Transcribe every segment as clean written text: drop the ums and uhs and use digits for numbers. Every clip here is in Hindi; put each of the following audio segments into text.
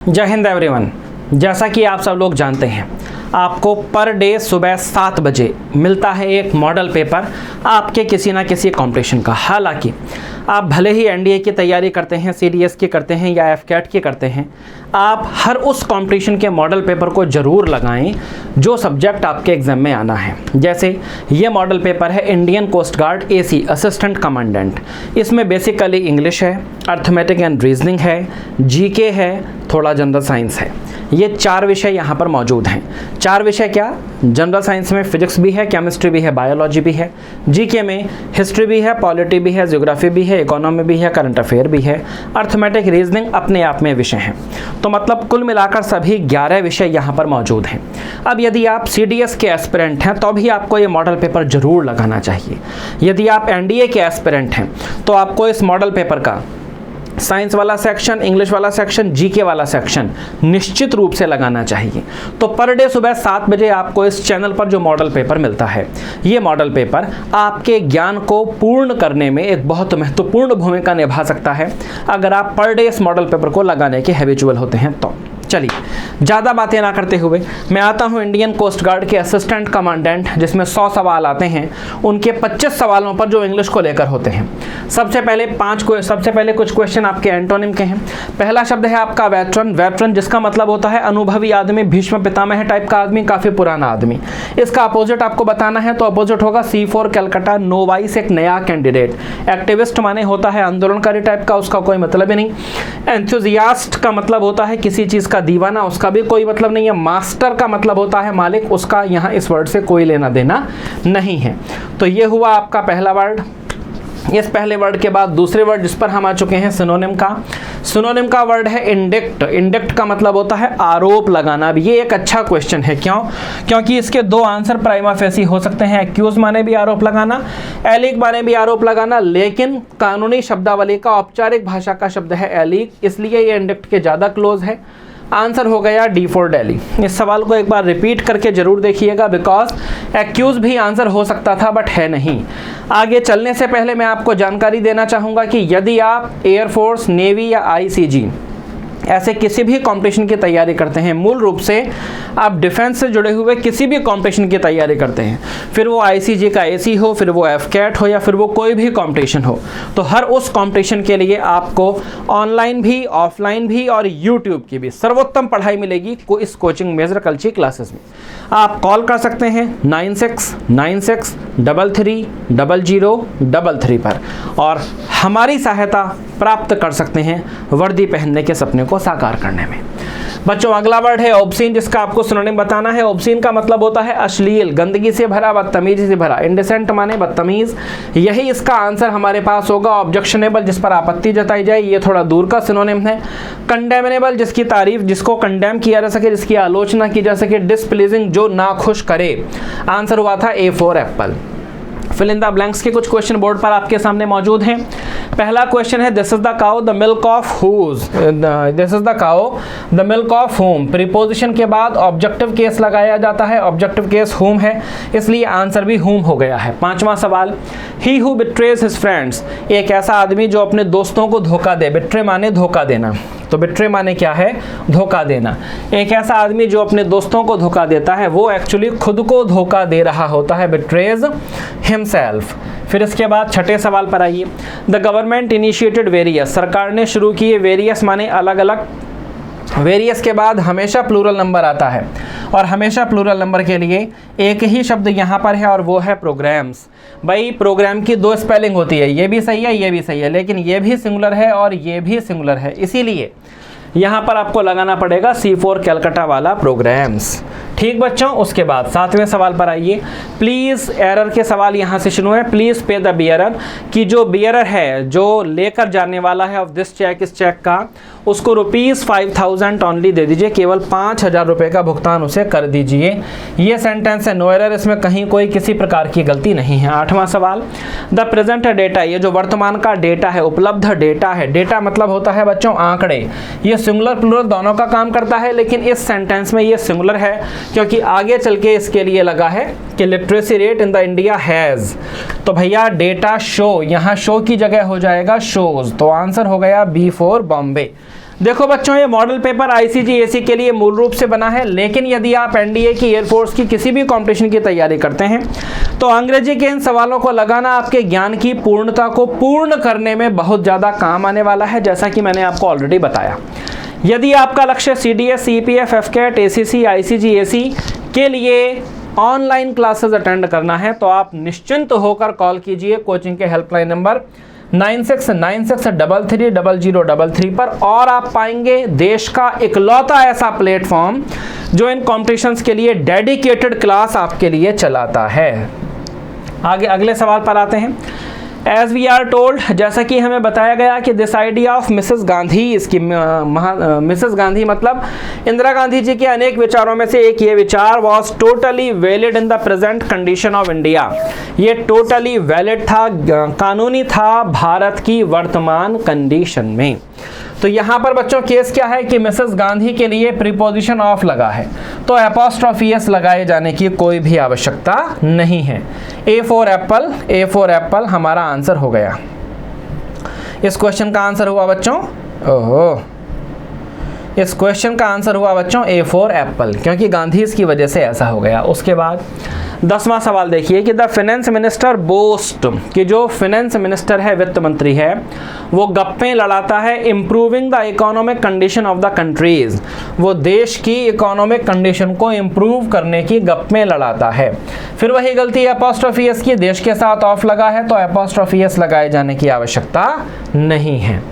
जय हिंद एवरीवन। जैसा कि आप सब लोग जानते हैं, आपको पर डे सुबह 7 बजे मिलता है एक मॉडल पेपर आपके किसी ना किसी कंपटीशन का। हालांकि आप भले ही एनडीए की तैयारी करते हैं, सीडीएस की करते हैं या एफकेट की करते हैं, आप हर उस कंपटीशन के मॉडल पेपर को ज़रूर लगाएं जो सब्जेक्ट आपके एग्ज़ाम में आना है। जैसे ये मॉडल पेपर है Indian coast guard AC assistant commandant. इसमें बेसिकली इंग्लिश है, अर्थमेटिक एंड रीजनिंग है, जीके है, थोड़ा जनरल साइंस है। ये 4 विषय यहाँ पर मौजूद हैं। 4 विषय क्या? जनरल साइंस में फिजिक्स भी है, केमिस्ट्री भी है, बायोलॉजी भी है, जीके में हिस्ट्री भी है, पॉलिटी भी है, ज्योग्राफी भी है, इकोनॉमी भी है, करंट अफेयर भी है, अर्थमेटिक रीजनिंग अपने आप में विषय हैं। तो मतलब कुल मिलाकर सभी 11 विषय यहाँ पर मौजूद हैं। अब यदि आप सीडीएस के एस्पिरेंट हैं तो भी आपको ये मॉडल पेपर जरूर लगाना चाहिए। यदि आप एनडीए के एस्पिरेंट हैं तो आपको इस मॉडल पेपर का साइंस वाला सेक्शन, इंग्लिश वाला सेक्शन, जीके वाला सेक्शन निश्चित रूप से लगाना चाहिए। तो पर डे सुबह 7 बजे आपको इस चैनल पर जो मॉडल पेपर मिलता है, ये मॉडल पेपर आपके ज्ञान को पूर्ण करने में एक बहुत महत्वपूर्ण भूमिका निभा सकता है अगर आप पर डे इस मॉडल पेपर को लगाने के हैबिचुअल होते हैं तो। चलिए ज़्यादा बातें ना करते हुए मैं आता हूं इंडियन कोस्ट गार्ड के असिस्टेंट कमांडेंट, जिसमें 100 सवाल आते हैं, उनके 25 सवालों पर जो इंग्लिश को लेकर होते हैं। सबसे पहले कुछ क्वेश्चन आपके एंटोनिम के हैं। पहला शब्द है आपका वेटरन। वेटरन जिसका मतलब होता है अनुभवी आदमी, भीष्म पितामह टाइप का आदमी, काफ़ी पुराना आदमी। इसका अपोजिट आपको बताना है तो अपोजिट होगा C4 कलकत्ता, नोवाइस एक नया कैंडिडेट। एक्टिविस्ट माने होता है आंदोलनकारी टाइप का, उसका कोई मतलब ही नहीं। एंथुजियास्ट का मतलब होता है किसी चीज़ का दीवाना, उसका भी कोई मतलब नहीं है। मास्टर का मतलब होता है मालिक, उसका यहाँ इस वर्ड से कोई लेना देना नहीं है। तो ये हुआ आपका पहला वर्ड। इस पहले वर्ड के बाद दूसरे वर्ड जिस पर हम आ चुके हैं सिनोनिम का। सिनोनिम का वर्ड है इंडिक्ट। इंडिक्ट का मतलब होता है आरोप लगाना। अब ये एक अच्छा क्वेश्चन है। क्यों? क्योंकि इसके 2 आंसर प्राइमा फेसी हो सकते हैं। एक्यूज माने भी आरोप लगाना, एलिक माने भी आरोप लगाना, लेकिन कानूनी शब्दावली का औपचारिक भाषा का शब्द है एलिक, इसलिए ये इंडिक्ट के ज़्यादा क्लोज है। आंसर हो गया D फॉर दिल्ली। इस सवाल को एक बार रिपीट करके जरूर देखिएगा, बिकॉज एक्यूज भी आंसर हो सकता था बट है नहीं। आगे चलने से पहले मैं आपको जानकारी देना चाहूँगा कि यदि आप एयरफोर्स, नेवी या ICG ऐसे किसी भी कंपटीशन की तैयारी करते हैं, मूल रूप से आप डिफेंस से जुड़े हुए किसी भी कंपटीशन की तैयारी करते हैं, फिर वो ICG का AC हो, फिर वो एफकेट हो या फिर वो कोई भी कंपटीशन हो, तो हर उस कंपटीशन के लिए आपको ऑनलाइन भी, ऑफलाइन भी और यूट्यूब की भी सर्वोत्तम पढ़ाई मिलेगी इस कोचिंग मेजर कल्ची क्लासेस में। आप कॉल कर सकते हैं 9696330033 पर और हमारी सहायता प्राप्त कर सकते हैं वर्दी पहनने के सपने को साकार करने में। बच्चों अगला वर्ड है ऑब्सीन, जिसका आपको सिनोनिम बताना है। ऑब्सीन का मतलब होता है अश्लील, गंदगी से भरा, बदतमीजी से भरा। इंडिसेंट माने बदतमीज, यही इसका आंसर हमारे पास होगा। ऑब्जेक्शनेबल जिस पर आपत्ति जताई जाए, ये थोड़ा दूर का सिनोनिम है। कंडेमनेबल जिसकी तारीफ, जिसको कंडेम किया जा सके, जिसकी आलोचना की जा सके। डिसप्लीजिंग जो नाखुश करे। आंसर हुआ था A for apple. Fill in the blanks के कुछ क्वेश्चन बोर्ड पर आपके सामने मौजूद हैं। पहला क्वेश्चन है this is the cow the milk of whose. This is the cow the milk of whom. Preposition के बाद ऑब्जेक्टिव केस लगाया जाता है। ऑब्जेक्टिव केस होम है, इसलिए आंसर भी होम हो गया है। 5वां सवाल, he who betrays his friends. एक ऐसा आदमी जो अपने दोस्तों को धोखा दे। बिट्रे माने धोखा देना, तो बिट्रे माने क्या है? धोखा देना। एक ऐसा आदमी जो अपने दोस्तों को धोखा देता है वो एक्चुअली खुद को धोखा दे रहा होता है, बिट्रेज हिमसेल्फ। फिर इसके बाद 6ठे सवाल पर आइए। The government initiated various. सरकार ने शुरू किए। वेरियस माने अलग अलग। वेरियस के बाद हमेशा प्लूरल नंबर आता है और हमेशा प्लूरल नंबर के लिए एक ही शब्द यहाँ पर है और वो है प्रोग्राम्स। भाई प्रोग्राम की 2 स्पेलिंग होती है, ये भी सही है, ये भी सही है, लेकिन ये भी सिंगुलर है और ये भी सिंगुलर है, इसीलिए यहाँ पर आपको लगाना पड़ेगा C4 कलकत्ता वाला प्रोग्राम्स। ठीक बच्चों, उसके बाद 7वें सवाल पर आइए। प्लीज़ एरर के सवाल यहाँ से शुरू है। प्लीज़ पे द बियरर, कि जो बियरर है, जो लेकर जाने वाला है ऑफ दिस चेक, इस चेक का, उसको ₹5000 ओनली दे दीजिए। केवल 5000 रुपये का भुगतान उसे कर दीजिए। ये सेंटेंस है, नो एरर, इसमें कहीं कोई किसी प्रकार की गलती नहीं है। 8वां सवाल, द प्रेजेंट डेटा, ये जो वर्तमान का डेटा है, उपलब्ध डेटा है। डेटा मतलब होता है बच्चों आंकड़े। ये सिंगुलर प्लूरल दोनों का काम करता है, लेकिन इस सेंटेंस में ये सिंगुलर है क्योंकि आगे चल के इसके लिए लगा है कि literacy rate in the India has. तो भैया डेटा शो, यहाँ शो की जगह हो जाएगा शोज। तो आंसर हो गया B फॉर बॉम्बे। देखो बच्चों, ये मॉडल पेपर ICGAC के लिए मूल रूप से बना है, लेकिन यदि आप NDA की, एयरफोर्स की किसी भी कंपटीशन की तैयारी करते हैं तो अंग्रेजी के इन सवालों को लगाना आपके ज्ञान की पूर्णता को पूर्ण करने में बहुत ज़्यादा काम आने वाला है, जैसा कि मैंने आपको ऑलरेडी बताया। यदि आपका लक्ष्य CDS, CPF, FCAT, ACC, ICGAC के लिए ऑनलाइन क्लासेस अटेंड करना है तो आप निश्चिंत होकर कॉल कीजिए कोचिंग के हेल्पलाइन नंबर 9696330033 पर, और आप पाएंगे देश का इकलौता ऐसा प्लेटफॉर्म जो इन कॉम्पिटिशन्स के लिए डेडिकेटेड क्लास आपके लिए चलाता है। आगे अगले सवाल पर आते हैं। एज वी आर टोल्ड, जैसा कि हमें बताया गया कि this idea of Mrs Gandhi, इसकी मिसेस गांधी मतलब इंदिरा गांधी जी के अनेक विचारों में से एक ये विचार was totally valid in the present condition of India. ये टोटली वैलिड था, कानूनी था भारत की वर्तमान कंडीशन में। तो यहाँ पर बच्चों केस क्या है कि मिसेस गांधी के लिए प्रीपोजिशन ऑफ लगा है, तो एपोस्ट्रोफी एस लगाए जाने की कोई भी आवश्यकता नहीं है। A फॉर एप्पल हमारा आंसर हो गया। इस क्वेश्चन का आंसर हुआ बच्चों, ओहो, इस क्वेश्चन का आंसर हुआ बच्चों A फॉर एप्पल, क्योंकि गांधी की वजह से ऐसा हो गया। उसके बाद 10वां सवाल देखिए कि द फाइनेंस मिनिस्टर बोस्ट, कि जो फाइनेंस मिनिस्टर है, वित्त मंत्री है, वो गप्पे लड़ाता है improving the economic condition of the countries, वो देश की इकोनॉमिक कंडीशन को इम्प्रूव करने की गप्पे लड़ाता है। फिर वही गलती एपोस्ट्रोफी एस की, देश के साथ ऑफ लगा है तो एपोस्ट्रोफी एस लगाए जाने की आवश्यकता नहीं है।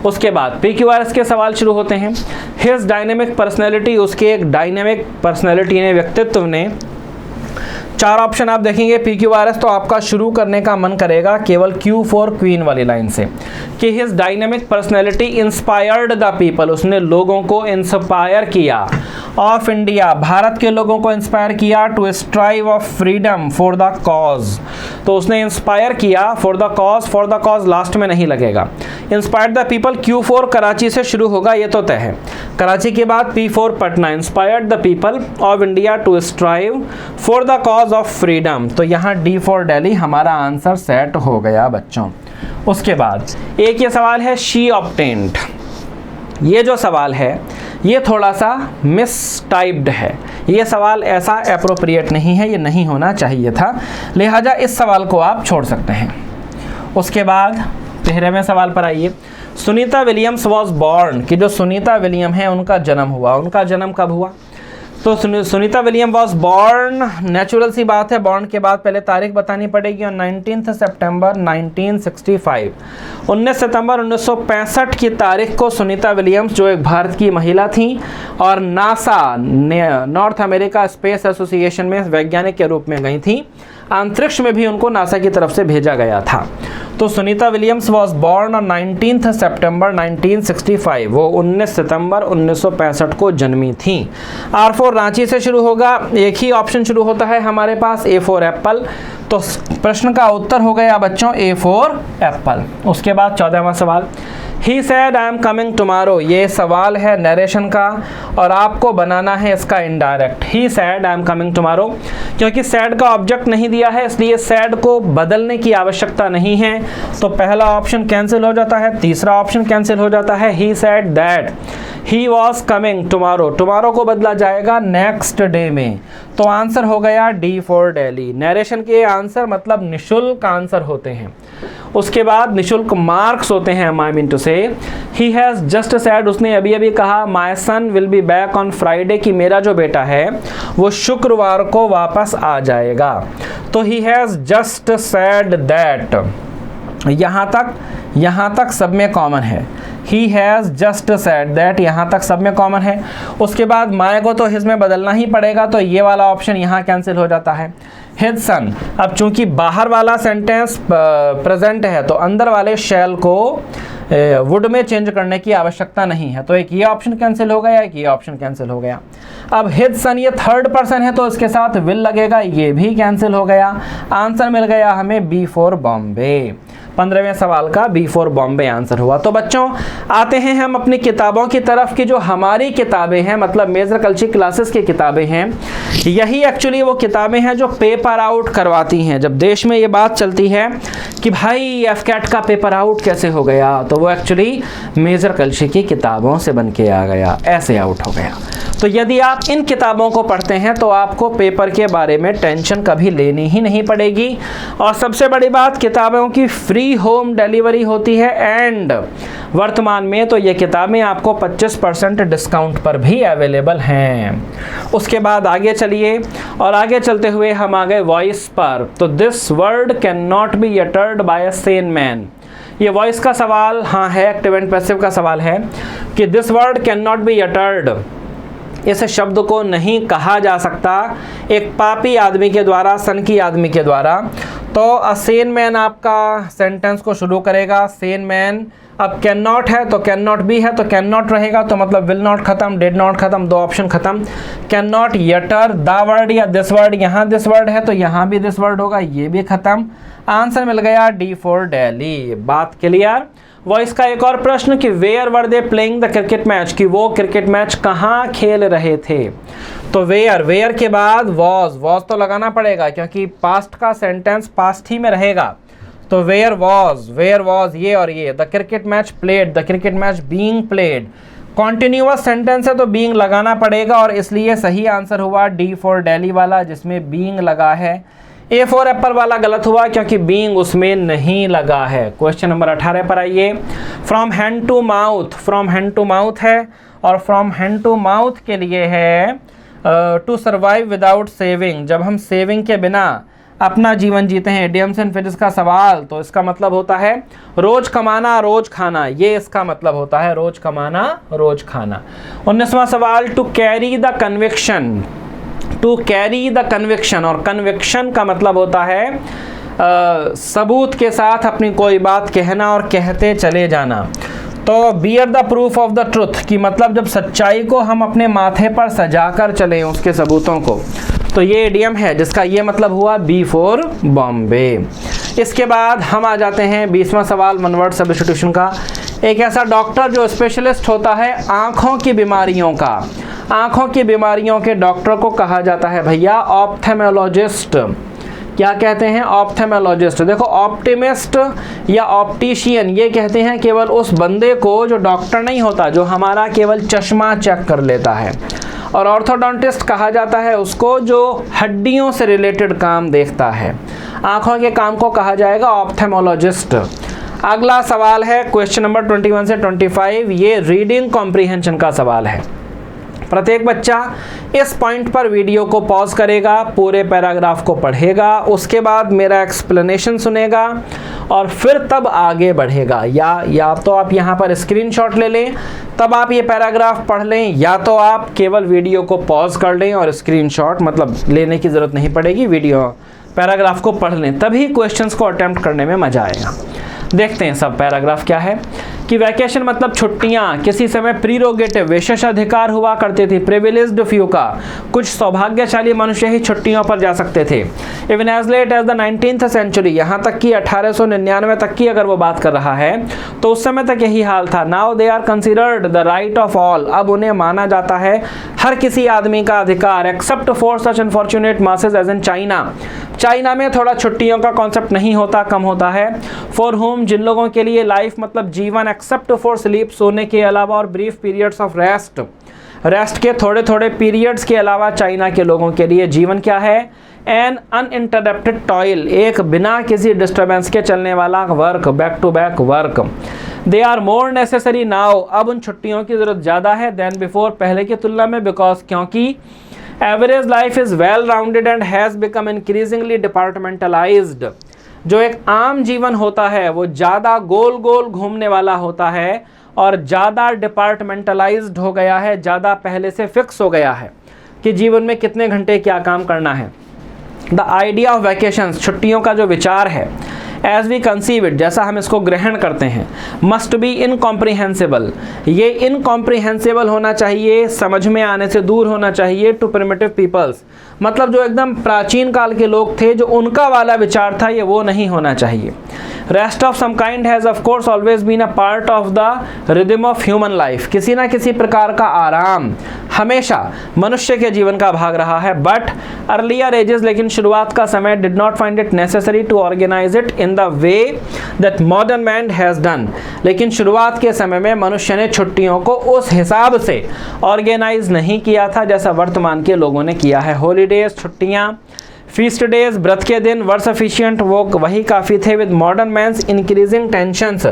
उसके बाद PQRS के सवाल शुरू होते हैं। हिज डायनेमिक पर्सनैलिटी, उसके एक डायनेमिक पर्सनैलिटी ने, व्यक्तित्व ने, 4 ऑप्शन आप देखेंगे PQRS तो आपका शुरू करने का मन करेगा केवल Q फॉर क्वीन वाली लाइन से, कि his dynamic personality inspired the people, उसने लोगों को इंस्पायर किया, ऑफ इंडिया, भारत के लोगों को इंस्पायर किया, to strive of freedom for the cause, तो उसने इंस्पायर किया फॉर द कॉज लास्ट में नहीं लगेगा। Inspired the people, Q for Karachi से शुरू होगा, ये तो तय है। कराची के बाद P for Patna, inspired the people of India to strive for the cause of freedom, तो यहाँ D फॉर दिल्ली हमारा आंसर सेट हो गया बच्चों। उसके बाद एक ये सवाल है शी ऑब्टेन्ड, ये जो सवाल है ये थोड़ा सा मिस टाइप्ड है, ये सवाल ऐसा एप्रोप्रिएट नहीं है, ये नहीं होना चाहिए था, लिहाजा इस सवाल को आप छोड़ सकते हैं। उसके बाद 13वें सवाल पर आइए। सुनीता विलियम्स वॉज बॉर्न, कि जो सुनीता विलियम है उनका जन्म हुआ, उनका जन्म कब हुआ? तो Sunita William was born, natural सी बात है, बॉर्न के बाद पहले तारीख बतानी पड़ेगी, और 19 सितंबर 1965, 19 सितंबर 1965 की तारीख को सुनीता विलियम्स, जो एक भारत की महिला थी और NASA, north America space association में वैज्ञानिक के रूप में गई थी, अंतरिक्ष में भी उनको नासा की तरफ से भेजा गया था। तो Sunita Williams was born on 19 सितंबर 1965, वो 19 सितंबर 1965 को जन्मी थी। R फॉर रांची से शुरू होगा, एक ही ऑप्शन शुरू होता है हमारे पास, A फॉर एप्पल, तो प्रश्न का उत्तर हो गया बच्चों A फॉर एप्पल। उसके बाद 14वां सवाल, he said I am coming tomorrow, ये सवाल है नरेशन का और आपको बनाना है इसका indirect. He said I am coming tomorrow, क्योंकि सैड का ऑब्जेक्ट नहीं दिया है इसलिए सैड को बदलने की आवश्यकता नहीं है, तो पहला ऑप्शन कैंसिल हो जाता है, तीसरा ऑप्शन कैंसिल हो जाता है। He said that he was coming tomorrow, tomorrow को बदला जाएगा नेक्स्ट डे में, तो आंसर हो गया D फॉर दिल्ली। नरेशन के आंसर मतलब निशुल्क आंसर होते हैं। उसके बाद निशुल्क मार्क्स होते हैं। आई मीन टू से ही हैज़ जस्ट सैड, उसने अभी अभी कहा my son will be back on Friday, कि मेरा जो बेटा है वो शुक्रवार को वापस आ जाएगा, तो he has just sad that, यहाँ तक सब में कॉमन है। He has just sad that, यहाँ तक सब में कॉमन है। उसके बाद माय को तो हिज में बदलना ही पड़ेगा, तो ये वाला ऑप्शन यहाँ कैंसिल हो जाता है। हिज सन, अब चूंकि बाहर वाला सेंटेंस प्रेजेंट है तो अंदर वाले शैल को वुड में चेंज करने की आवश्यकता नहीं है, तो एक ये ऑप्शन कैंसिल हो गया, एक ये ऑप्शन कैंसिल हो गया। अब हिज सन ये थर्ड पर्सन है तो इसके साथ विल लगेगा, ये भी कैंसिल हो गया। आंसर मिल गया हमें B फॉर बॉम्बे। 15वें सवाल का B4 बॉम्बे आंसर हुआ। तो बच्चों आते हैं हम अपनी किताबों की तरफ कि जो हमारी किताबें हैं, मतलब मेजर कल्चर क्लासेस की किताबें हैं, यही एक्चुअली वो किताबें हैं जो पेपर आउट करवाती हैं। जब देश में ये बात चलती है कि भाई FCAT का पेपर आउट कैसे हो गया, तो वो एक्चुअली मेजर कल्चर की किताबों से बन के आ गया, ऐसे आउट हो गया। तो यदि आप इन किताबों को पढ़ते हैं तो आपको पेपर के बारे में टेंशन कभी लेनी ही नहीं पड़ेगी। और सबसे बड़ी बात, किताबों की फ्री होम डिलीवरी होती है एंड वर्तमान में तो ये किताबें आपको 25% डिस्काउंट पर भी अवेलेबल हैं। उसके बाद आगे चलिए और आगे चलते हुए हम आ गए वॉइस पर। तो this word can not be uttered by a sane man. ये वॉइस का सवाल हाँ है, एक्टिव एंड पैसिव का सवाल है कि this word can not be uttered, इस शब्द को नहीं कहा जा सकता एक पापी आदमी के द्वारा, सनकी आदमी के द्वारा। तो अ सेन मैन आपका सेंटेंस को शुरू करेगा, सेन मैन। अब कैन नॉट है तो कैन नॉट भी है तो कैन नॉट रहेगा, तो मतलब विल नॉट खत्म, डिड नॉट खत्म, दो ऑप्शन खत्म। कैन नॉट यटर द वर्ड या दिस वर्ड, यहाँ दिस वर्ड है तो यहाँ भी दिस वर्ड होगा, ये भी खत्म। आंसर मिल गया D फॉर दिल्ली। बात क्लियर। वॉइस का एक और प्रश्न कि where were they playing the cricket match, कि वो क्रिकेट मैच कहाँ खेल रहे थे। तो वेयर के बाद वॉज तो लगाना पड़ेगा क्योंकि पास्ट का सेंटेंस पास्ट ही में रहेगा। तो वेयर वॉज ये और ये, the cricket match played, the cricket match being played. Continuous sentence है तो बीइंग लगाना पड़ेगा और इसलिए सही आंसर हुआ D फॉर दिल्ली वाला, जिसमें बीइंग लगा है। A फॉर एप्पल वाला गलत हुआ क्योंकि बीइंग उसमें नहीं लगा है। क्वेश्चन नंबर 18 पर आइए। From hand to mouth, from hand to mouth है और फ्रॉम हैंड टू माउथ के लिए है टू सर्वाइव विदाउट सेविंग, जब हम सेविंग के बिना अपना जीवन जीते हैं। इडियम्स एंड फ्रेजेस का सवाल, तो इसका मतलब होता है रोज कमाना रोज खाना, ये इसका मतलब होता है रोज कमाना रोज खाना। 19वां सवाल, to carry the conviction, to carry the conviction, और कन्विक्शन का मतलब होता है सबूत के साथ अपनी कोई बात कहना और कहते चले जाना। तो bear the proof of the truth की मतलब जब सच्चाई को हम अपने माथे पर सजाकर चलें उसके सबूतों को, तो ये इडियम है जिसका ये मतलब हुआ B फॉर बॉम्बे। इसके बाद हम आ जाते हैं 20वां सवाल, वन वर्ड सब्स्टिट्यूशन का। एक ऐसा डॉक्टर जो स्पेशलिस्ट होता है आँखों की बीमारियों का, आँखों की बीमारियों के डॉक्टर को कहा जाता है भैया ऑप्थेमोलॉजिस्ट। क्या कहते हैं? ऑप्थेमोलॉजिस्ट। देखो ऑप्टिमिस्ट या ऑप्टिशियन ये कहते हैं केवल उस बंदे को जो डॉक्टर नहीं होता, जो हमारा केवल चश्मा चेक कर लेता है। और ऑर्थोडोंटिस्ट कहा जाता है उसको जो हड्डियों से रिलेटेड काम देखता है। आँखों के काम को कहा जाएगा ऑप्थेमोलॉजिस्ट। अगला सवाल है क्वेश्चन नंबर 21 से 25, ये रीडिंग कॉम्प्रीहेंशन का सवाल है। प्रत्येक बच्चा इस पॉइंट पर वीडियो को पॉज करेगा, पूरे पैराग्राफ को पढ़ेगा, उसके बाद मेरा एक्सप्लेनेशन सुनेगा और फिर तब आगे बढ़ेगा। या तो आप यहाँ पर स्क्रीनशॉट ले लें तब आप ये पैराग्राफ पढ़ लें, या तो आप केवल वीडियो को पॉज कर लें और स्क्रीनशॉट मतलब लेने की ज़रूरत नहीं पड़ेगी, वीडियो पैराग्राफ को पढ़ लें, तभी क्वेश्चंस को अटेम्प्ट करने में मज़ा आएगा। देखते हैं सब पैराग्राफ क्या है कि वैकेशन मतलब छुट्टियां किसी समय प्रीरोगेटिव विशेषाधिकार हुआ करते थे, प्रिविलेज्ड फ्यू का, कुछ सौभाग्यशाली मनुष्य ही छुट्टियों पर जा सकते थे। Even as late as the 19th century, यहाँ तक कि 1899 तक की अगर वो बात कर रहा है तो उस समय तक यही हाल था। Now they are considered the right of all, अब उन्हें माना जाता है हर किसी आदमी का अधिकार, except for such unfortunate masses as in China. China में थोड़ा छुट्टियों का कॉन्सेप्ट नहीं होता, कम होता है। फॉर होम, जिन लोगों के लिए लाइफ मतलब जीवन, एक्सेप्ट फॉर स्लीप, सोने के अलावा, और brief periods of rest, rest के थोड़े थोड़े पीरियड्स के अलावा चाइना के लोगों के लिए जीवन क्या है? एन अनइंटरप्टेड टॉयल, एक बिना किसी डिस्टर्बेंस के चलने वाला work, back to back work. They are more necessary now, अब उन छुट्टियों की जरूरत ज़्यादा है देन बिफोर, पहले की तुलना में, बिकॉज क्योंकि average life is well rounded and has become increasingly departmentalised. जो एक आम जीवन होता है वो ज़्यादा गोल गोल घूमने वाला होता है और ज़्यादा डिपार्टमेंटलाइज्ड हो गया है, ज़्यादा पहले से फिक्स हो गया है कि जीवन में कितने घंटे क्या काम करना है। द आइडिया ऑफ वैकेशंस, छुट्टियों का जो विचार है, एज वी कंसीव इट, जैसा हम इसको ग्रहण करते हैं, मस्ट बी इनकॉम्प्रिहेंसिबल, ये इनकॉम्प्रिहेंसिबल होना चाहिए, समझ में आने से दूर होना चाहिए टू प्रिमिटिव पीपल्स, मतलब जो एकदम प्राचीन काल के लोग थे, जो उनका वाला विचार था, ये वो नहीं होना चाहिए। Rest of some kind has of course always been a part of the rhythm of human life, किसी ना किसी प्रकार का आराम हमेशा मनुष्य के जीवन का भाग रहा है। बट अर्लियर एजेस, लेकिन शुरुआत का समय, did not find it necessary to organize it in the way that modern man has done, लेकिन शुरुआत के समय में मनुष्य ने छुट्टियों को उस हिसाब से ऑर्गेनाइज नहीं किया था जैसा वर्तमान के लोगों ने किया है। हॉलीडेज, छुट्टियाँ, फीस्ट डेज, व्रत के दिन वर सफिशिएंट, वो वही काफ़ी थे। With modern man's increasing tensions,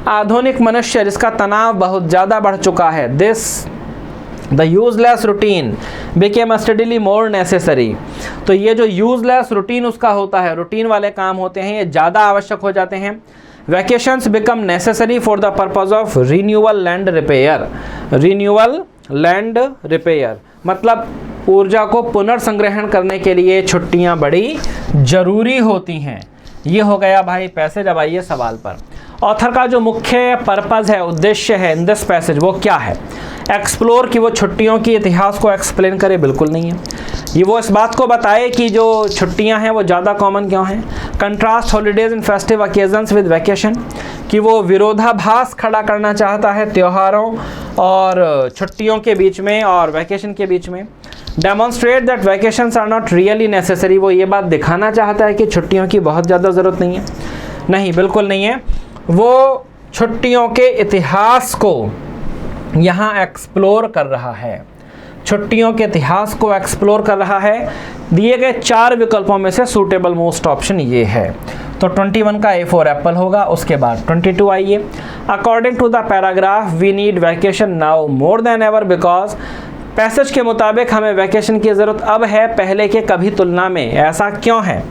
आधुनिक मनुष्य जिसका तनाव बहुत ज़्यादा बढ़ चुका है, this the useless routine became steadily more necessary, तो ये जो यूजलेस रूटीन उसका होता है, रूटीन वाले काम होते हैं, ये ज़्यादा आवश्यक हो जाते हैं। Vacations become necessary for the purpose of renewal land repair, renewal land repair मतलब ऊर्जा को पुनर्संग्रहण करने के लिए छुट्टियां बड़ी जरूरी होती हैं। ये हो गया भाई पैसेज। अब आइए सवाल पर। ऑथर का जो मुख्य पर्पज़ है, उद्देश्य है इन दिस पैसेज, वो क्या है? एक्सप्लोर कि वो छुट्टियों की इतिहास को एक्सप्लेन करे, बिल्कुल नहीं है। ये वो इस बात को बताए कि जो छुट्टियां हैं वो ज़्यादा कॉमन क्यों हैं। Contrast holidays in festive occasions with vacation, कि वो विरोधाभास खड़ा करना चाहता है त्योहारों और छुट्टियों के बीच में और वैकेशन के बीच में। Demonstrate that vacations are not really necessary, वो ये बात दिखाना चाहता है कि छुट्टियों की बहुत ज़्यादा ज़रूरत नहीं है। नहीं, बिल्कुल नहीं है। वो छुट्टियों के इतिहास को यहाँ एक्सप्लोर कर रहा है, छुट्टियों के इतिहास को एक्सप्लोर कर रहा है। दिए गए 4 विकल्पों में से सूटेबल मोस्ट ऑप्शन ये है, तो 21 का A फॉर एप्पल होगा। उसके बाद 22 आइए। According to the paragraph we need vacation now more than ever because, passage के मुताबिक हमें वैकेशन की ज़रूरत अब है पहले के कभी तुलना में। ऐसा क्यों है?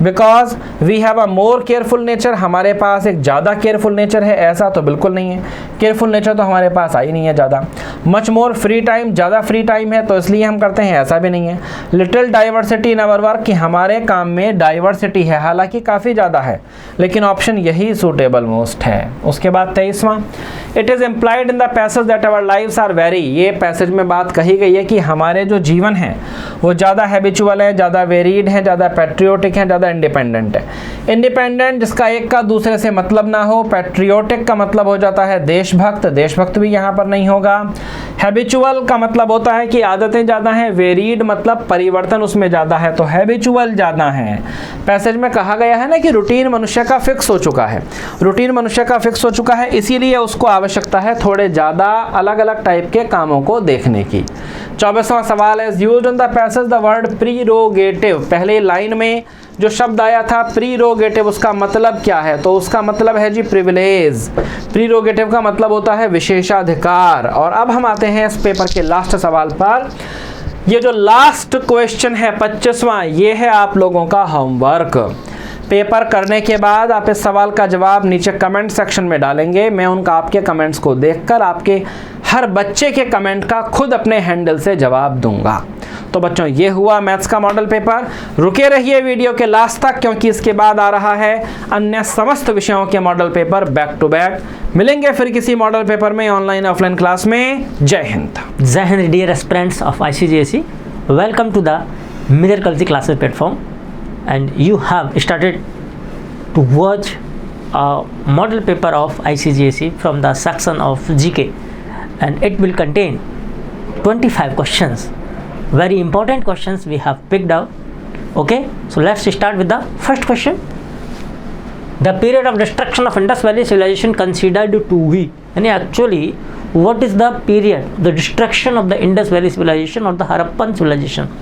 Because we have a more careful nature, हमारे पास एक ज़्यादा केयरफुल नेचर है। ऐसा तो बिल्कुल नहीं है, केयरफुल नेचर तो हमारे पास आई नहीं है ज़्यादा। मच मोर फ्री टाइम, ज़्यादा फ्री टाइम है तो इसलिए हम करते हैं, ऐसा भी नहीं है। Little diversity in our work, कि हमारे काम में डाइवर्सिटी है, हालांकि काफ़ी ज़्यादा है, लेकिन ऑप्शन यही सूटेबल मोस्ट है। उसके बाद 23वां, it is implied in the passage that our lives are very, ये पैसेज में बात कही गई है कि हमारे जो जीवन है वो ज़्यादा हैबिचुअल है, ज़्यादा वेरीड है, ज़्यादा पैट्रियोटिक है, ज़्यादा इंडिपेंडेंट है। इंडिपेंडेंट जिसका एक का दूसरे से मतलब ना हो, पैट्रियोटिक का मतलब हो जाता है देशभक्त, देशभक्त भी यहाँ पर नहीं होगा। हैबिचुअल का मतलब होता है कि आदतें ज़्यादा हैं, वेरीड मतलब परिवर्तन उसमें ज़्यादा है, तो हैबिचुअल ज़्यादा है। पैसेज में कहा गया है ना कि रूटीन मनुष्य का फिक्स हो चुका है, रूटीन मनुष्य का फिक्स हो चुका है, इसीलिए उसको आवश्यकता है थोड़े ज़्यादा अलग अलग टाइप के कामों को देखने की। 24वां सवाल है, used in the passage the word prerogative, पहले लाइन में जो शब्द आया था प्रीरोगेटिव, उसका मतलब क्या है? तो उसका मतलब है जी प्रिविलेज। प्रीरोगेटिव का मतलब होता है विशेषाधिकार। और अब हम आते हैं इस पेपर के लास्ट सवाल पर। ये जो लास्ट क्वेश्चन है 25वां, ये है आप लोगों का होमवर्क। पेपर करने के बाद आप इस सवाल का जवाब नीचे कमेंट सेक्शन में डालेंगे। मैं उनका आपके कमेंट्स को देखकर आपके हर बच्चे के कमेंट का खुद अपने हैंडल से जवाब दूंगा। तो बच्चों, ये हुआ मैथ्स का मॉडल पेपर। रुके रहिए वीडियो के लास्ट तक, क्योंकि इसके बाद आ रहा है अन्य समस्त विषयों के model paper back to back. मिलेंगे फिर किसी मॉडल पेपर में ऑनलाइन ऑफलाइन क्लास में। जय हिंद। जय हिंद dear aspirants of ICGSE, welcome to the Miracles classes platform, and you have started to watch a model paper of ICGSE from the section of GK, and it will contain 25 questions, very important questions we have picked out. Okay, so let's start with the first question. The period of destruction of Indus Valley civilization considered to be, and actually what is the period, the destruction of the Indus Valley civilization or the Harappan civilization,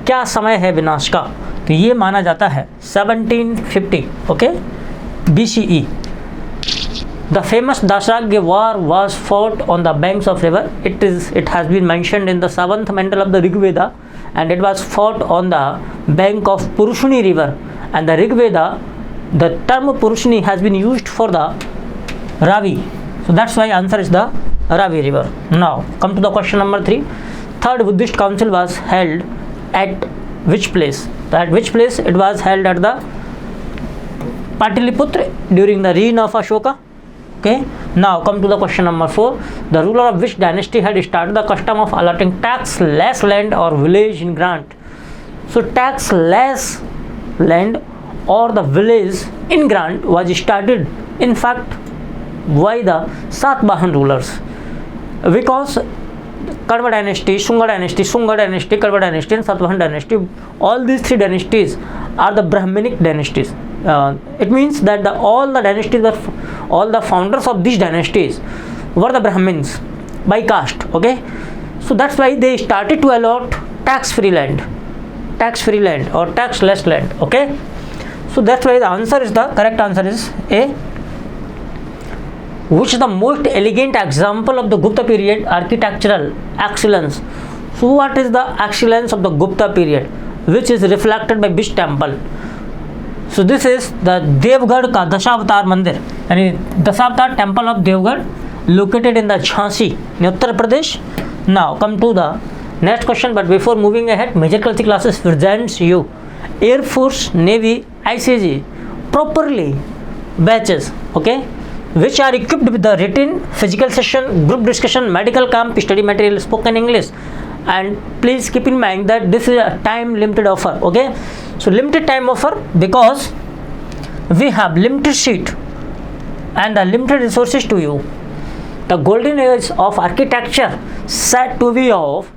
क्या समय है विनाश का? तो ये माना जाता है 1750, okay, BCE. The famous Dashragya war was fought on the banks of river. It has been mentioned in the 7th mandal of the Rig Veda, and it was fought on the bank of Purushani river. And the Rig Veda, the term Purushani has been used for the Ravi. So that's why answer is the Ravi river. Now come to the question number 3. Third Buddhist council was held at which place? At which place it was held? At the Pataliputra during the reign of Ashoka. Okay, now come to the question number 4. The ruler of which dynasty had started the custom of allotting tax-less land or village in grant? So tax-less land or the village in grant was started in fact by the Satvahan rulers, because Kadva dynasty, Shunga dynasty, Kadva dynasty and Satvahan dynasty, all these three dynasties are the Brahminic dynasties. It means that all the founders of these dynasties were the Brahmins by caste. Okay, so that's why they started to allot tax-free land or tax-less land. Okay, so that's why the correct answer is A. Which is the most elegant example of the Gupta period architectural excellence? So what is the excellence of the Gupta period, which is reflected by which temple? So this is the Devgarh ka Dasavatar Mandir, yani Dasavatar temple of Devgarh, located in the Jhansi in Uttar Pradesh. Now come to the next question, but before moving ahead, Major Culture Classes presents you Air Force, Navy, ICG properly batches, okay, which are equipped with the written, physical session, group discussion, medical camp, study material, spoken English. And please keep in mind that this is a time limited offer. Okay, so limited time offer because we have limited sheet and limited resources to you. The golden age of architecture said to be of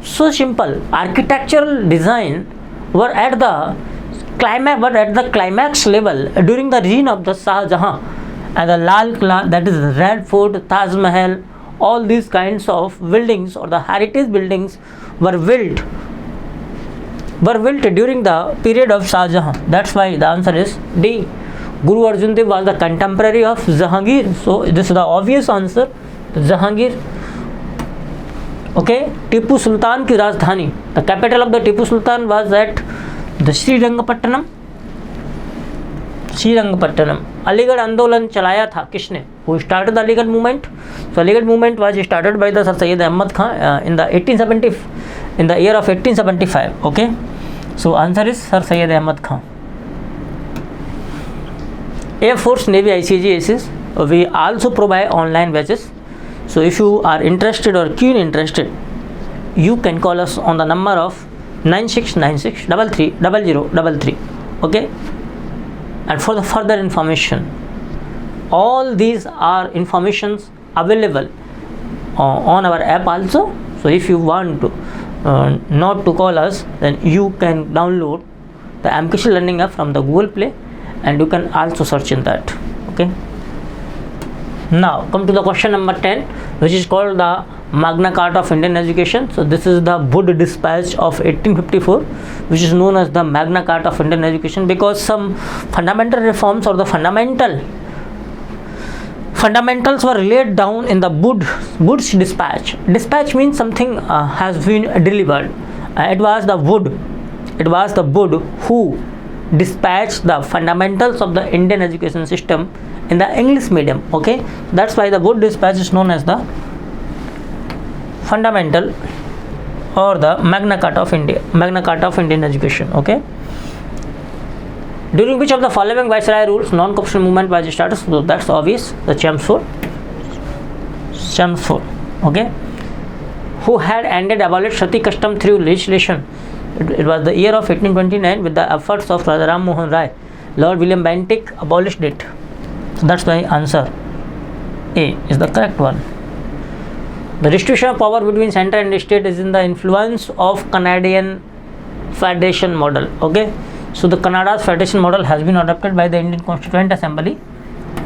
so simple architectural design were at the climax level during the reign of the Shah Jahan. And the Lal Killa, that is Red Fort, Taj Mahal, all these kinds of buildings or the heritage buildings were built during the period of Shah Jahan. That's why the answer is D. Guru Arjan Dev was the contemporary of Jahangir. So this is the obvious answer, Jahangir. Okay, Tipu Sultan की राजधानी, the capital of the Tipu Sultan was at the Srirangapatnam. Aligarh आंदोलन चलाया था किसने? Who started the Aligarh movement? So Aligarh movement was started by the Sir Syed Ahmad Khan in the year of 1875. Okay, so answer is Sir Syed Ahmad Khan. Air Force, Navy, ICG, ACES. We also provide online batches. So if you are interested or keen interested, you can call us on the number of 9696 33 0033. Okay. And for the further information, all these are informations available on our app also. So if you want to not to call us, then you can download the MKC Learning app from the Google Play, and you can also search in that. Okay. Now come to the question number 10, which is called the Magna Carta of Indian Education. So this is the Wood Dispatch of 1854, which is known as the Magna Carta of Indian Education, because some fundamental reforms or the fundamentals were laid down in the Wood's Dispatch. Dispatch means something has been delivered. It was the Wood who dispatched the fundamentals of the Indian education system in the English medium. Okay, that's why the Wood Dispatch is known as the fundamental or the Magna Carta of Indian Education. Okay, during which of the following viceroy rules non-corruption movement was started? So that's obvious, the Chelmsford. Okay, who had abolished sati custom through legislation? It was the year of 1829 with the efforts of Raja Ram Mohan Rai. Lord William Bentinck abolished it. So that's why answer A is the correct one. The distribution of power between center and state is in the influence of Canadian Federation model. Okay, so the Canada's Federation model has been adopted by the Indian Constituent Assembly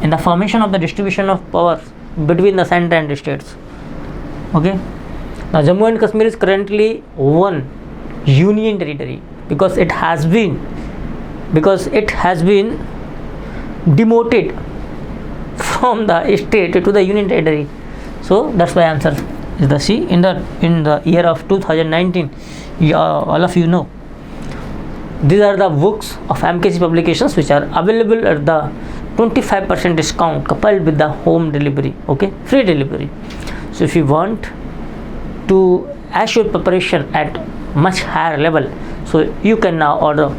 in the formation of the distribution of power between the center and the states. Okay, now Jammu and Kashmir is currently one union territory because it has been demoted from the state to the union territory. So that's why answer is the C. In the year of 2019, all of you know, these are the books of MKC publications which are available at the 25% discount coupled with the home delivery. Okay, free delivery. So if you want to assure preparation at much higher level, so you can now order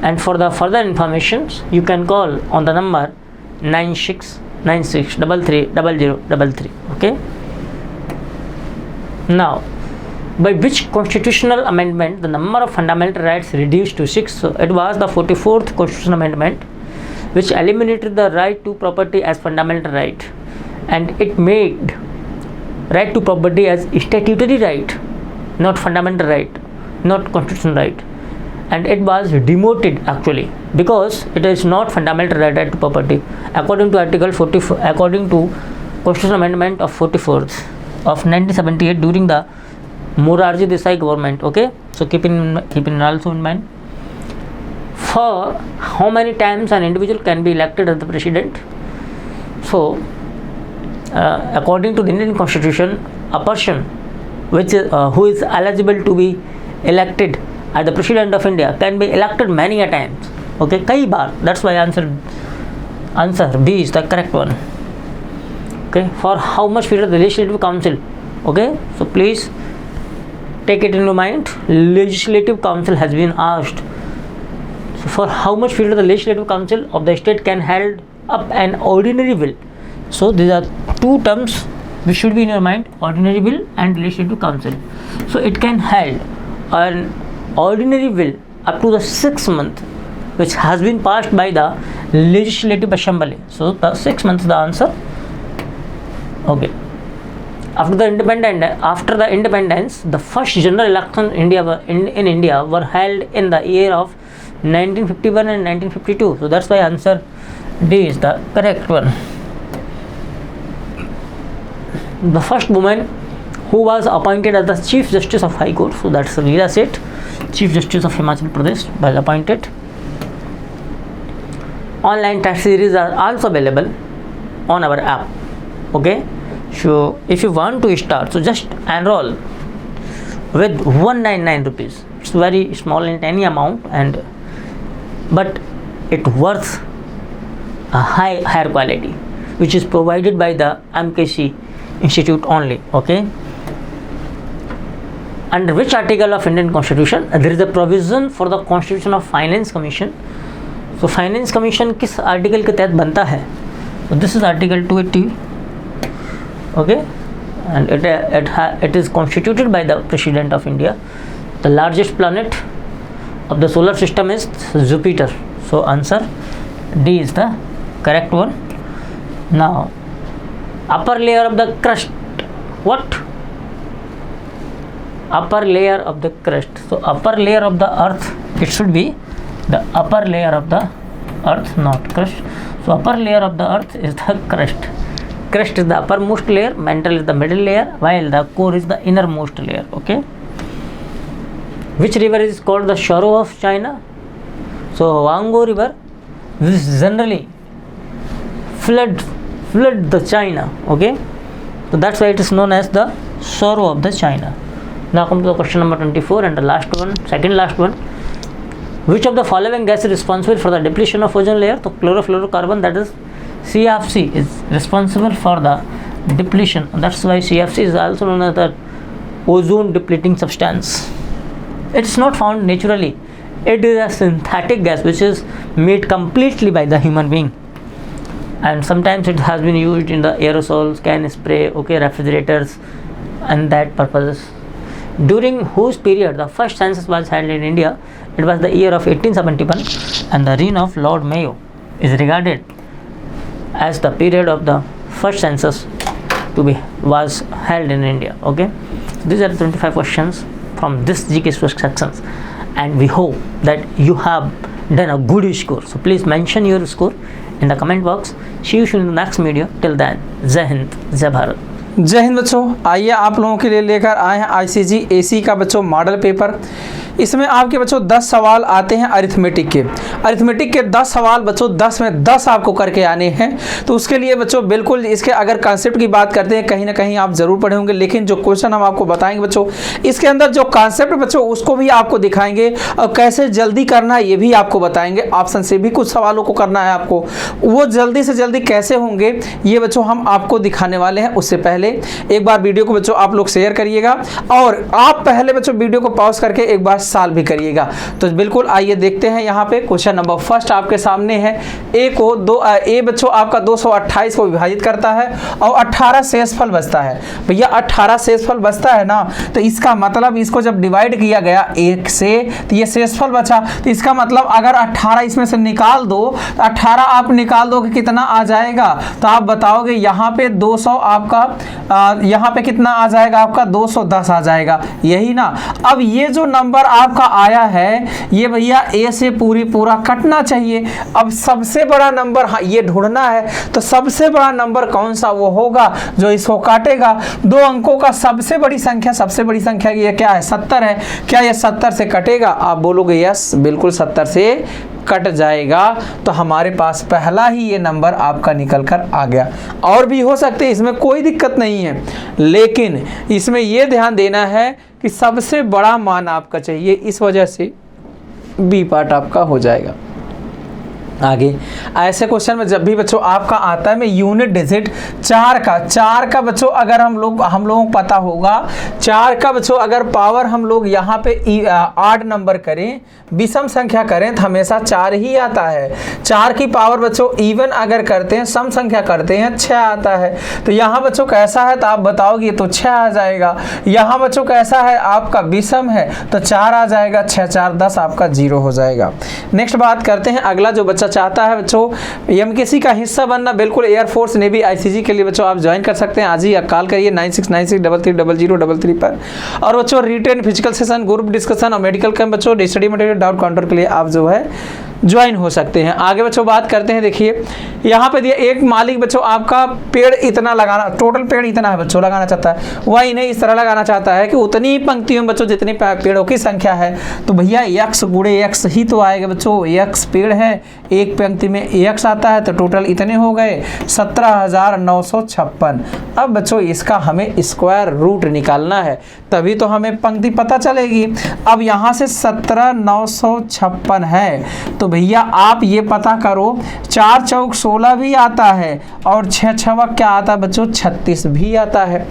And for the further informations, you can call on the number 9696330033. Okay. Now, by which constitutional amendment the number of fundamental rights reduced to 6? So it was the 44th constitutional amendment, which eliminated the right to property as fundamental right, and it made right to property as statutory right, not fundamental right, not constitutional right. And it was demoted actually, because it is not fundamental right to property according to article 44, according to constitutional amendment of 44th of 1978 during the Morarji Desai government. Okay, so keep in also in mind. For how many times an individual can be elected as the president? So according to the Indian Constitution, a person who is eligible to be elected as the president of India can be elected many a times. Okay, kai baar. That's why answer B is the correct one. Okay, for how much period the Legislative Council? Okay, so please take it into mind. Legislative Council has been asked. So for how much period the Legislative Council of the state can hold up an ordinary bill? So these are two terms which should be in your mind: ordinary bill and Legislative Council. So it can hold an ordinary bill up to the 6 month, which has been passed by the Legislative Assembly. So the 6 months the answer. Okay. After the independence, the first general elections in India were held in the year of 1951 and 1952. So that's why answer D is the correct one. The first woman who was appointed as the Chief Justice of High Court, so that's Leela Seth, Chief Justice of Himachal Pradesh, was appointed. Online test series are also available on our app. Okay, so if you want to start, so just enroll with 199 rupees. It's very small in any amount, but it worth a higher quality, which is provided by the MKC Institute only. Okay. Under which article of Indian Constitution there is a provision for the constitution of Finance Commission? So Finance Commission किस article के तहत बनता है? So this is article 280. Okay, and it is constituted by the President of India. The largest planet of the solar system is Jupiter. So answer D is the correct one. Now, upper layer of the crust. What? Upper layer of the crust. So upper layer of the earth, it should be the upper layer of the earth, not crust. So upper layer of the earth is the crust. Crust is the uppermost layer, mantle is the middle layer, while the core is the innermost layer. Okay. Which river is called the sorrow of China? So Wango River, this generally flood the China. Okay, so that's why it is known as the sorrow of the China. Now come to the question number 24 and the second last one. Which of the following gas is responsible for the depletion of ozone layer? So chlorofluorocarbon, that is CFC, is responsible for the depletion. That's why CFC is also known as the ozone depleting substance. It's not found naturally. It is a synthetic gas which is made completely by the human being, and sometimes it has been used in the aerosols, can spray, okay, refrigerators, and that purposes. During whose period the first census was held in India? It was the year of 1871, and the reign of Lord Mayo is regarded as the period of the first census was held in India. Okay, so these are 25 questions from this GK sections, and we hope that you have done a good score. So please mention your score in the comment box. See you soon in the next video. Till then, Jai Hind, Jai Bharat. जय हिंद बच्चों, आइए आप लोगों के लिए लेकर आए हैं ICG AC का बच्चों मॉडल पेपर। इसमें आपके बच्चों 10 सवाल आते हैं अरिथमेटिक के 10 सवाल बच्चों 10 में 10 आपको करके आने हैं। तो उसके लिए बच्चों बिल्कुल इसके अगर कॉन्सेप्ट की बात करते हैं कहीं ना कहीं आप ज़रूर पढ़े होंगे, लेकिन जो क्वेश्चन हम आपको बताएंगे बच्चों इसके अंदर जो कॉन्सेप्ट बच्चों उसको भी आपको दिखाएंगे और कैसे जल्दी करना है ये भी आपको बताएंगे। ऑप्शन से भी कुछ सवालों को करना है आपको, वो जल्दी से जल्दी कैसे होंगे ये बच्चों हम आपको दिखाने वाले हैं। उससे पहले एक बार वीडियो को बच्चों आप लोग शेयर करिएगा और आप पहले बच्चों वीडियो को पॉज करके एक बार साल भी करिएगा। तो बिल्कुल आइए देखते हैं यहाँ पे क्वेश्चन नंबर फर्स्ट आपके सामने है। ए बच्चों आपका 228 को विभाजित करता है और 18 शेषफल बचता है। भैया 18 शेषफल बचता है ना, तो इसका मतलब इसको जब डिवाइड किया गया 1 से तो ये शेषफल बचा। तो इसका मतलब अगर 18 इसमें से निकाल दो, 18 आप निकाल दो कि कितना आ जाएगा, तो आप बताओगे यहाँ पे 200 आपका यहाँ पे कितना आ जाएगा आपका 210 आ जाएगा, यही ना। अब ये जो नंबर आपका आया है ये भैया ए से पूरा कटना चाहिए। अब सबसे बड़ा नंबर ये ढूंढना है, तो सबसे बड़ा नंबर कौन सा वो होगा जो इसको काटेगा। 2 अंकों का सबसे बड़ी संख्या ये क्या है 70 है। क्या ये 70 से कटेगा? आप बोलोगे यस, बिल्कुल 70 से कट जाएगा। तो हमारे पास पहला ही ये नंबर आपका निकल कर आ गया। और भी हो सकते हैं, इसमें कोई दिक्कत नहीं है, लेकिन इसमें ये ध्यान देना है कि सबसे बड़ा मान आपका चाहिए, इस वजह से बी पार्ट आपका हो जाएगा। आगे ऐसे क्वेश्चन में जब भी बच्चों आपका आता है, मैं यूनिट डिजिट 4 का बच्चों अगर हम लोगों को पता होगा, 4 का बच्चों अगर पावर हम लोग यहाँ पे 8 नंबर करें, विषम संख्या करें तो हमेशा 4 ही आता है। 4 की पावर बच्चों इवन अगर करते हैं, सम संख्या करते हैं, 6 आता है। तो यहाँ बच्चों कैसा है तो आप बताओगे तो 6 आ जाएगा। यहाँ बच्चों कैसा है आपका विषम है तो 4 आ जाएगा, 6 4 10 आपका 0 हो जाएगा। नेक्स्ट बात करते हैं, अगला जो बच्चा चाहता है बच्चों एमकेसी का हिस्सा बनना, बिल्कुल एयरफोर्स नेवी आईसीजी के लिए बच्चों आप ज्वाइन कर सकते हैं। आज ही कॉल करिए 9696330033 पर। और बच्चों written physical session, group discussion और मेडिकल कैंप बच्चों स्टडी मटेरियल डाउट काउंटर के लिए आप जो है ज्वाइन हो सकते हैं। आगे बच्चों बात करते हैं, देखिए यहाँ पे दिया एक मालिक बच्चों आपका पेड़ इतना लगाना, टोटल पेड़ इतना है बच्चों लगाना चाहता है, वही नहीं इस तरह लगाना चाहता है कि उतनी पंक्तियों में बच्चों जितनी पेड़ों की संख्या है। तो भैया x गुणे x ही तो आएगा बच्चों, x पेड़ है, एक पंक्ति में x आता है, तो टोटल इतने हो गए 17,956। अब बच्चों इसका हमें स्क्वायर रूट निकालना है, तभी तो हमें पंक्ति पता चलेगी। अब यहाँ से 17,956 है, तो भैया आप ये पता करो 4 चौक 16 भी आता है और 6 छवक क्या आता है बच्चों 36 भी आता है।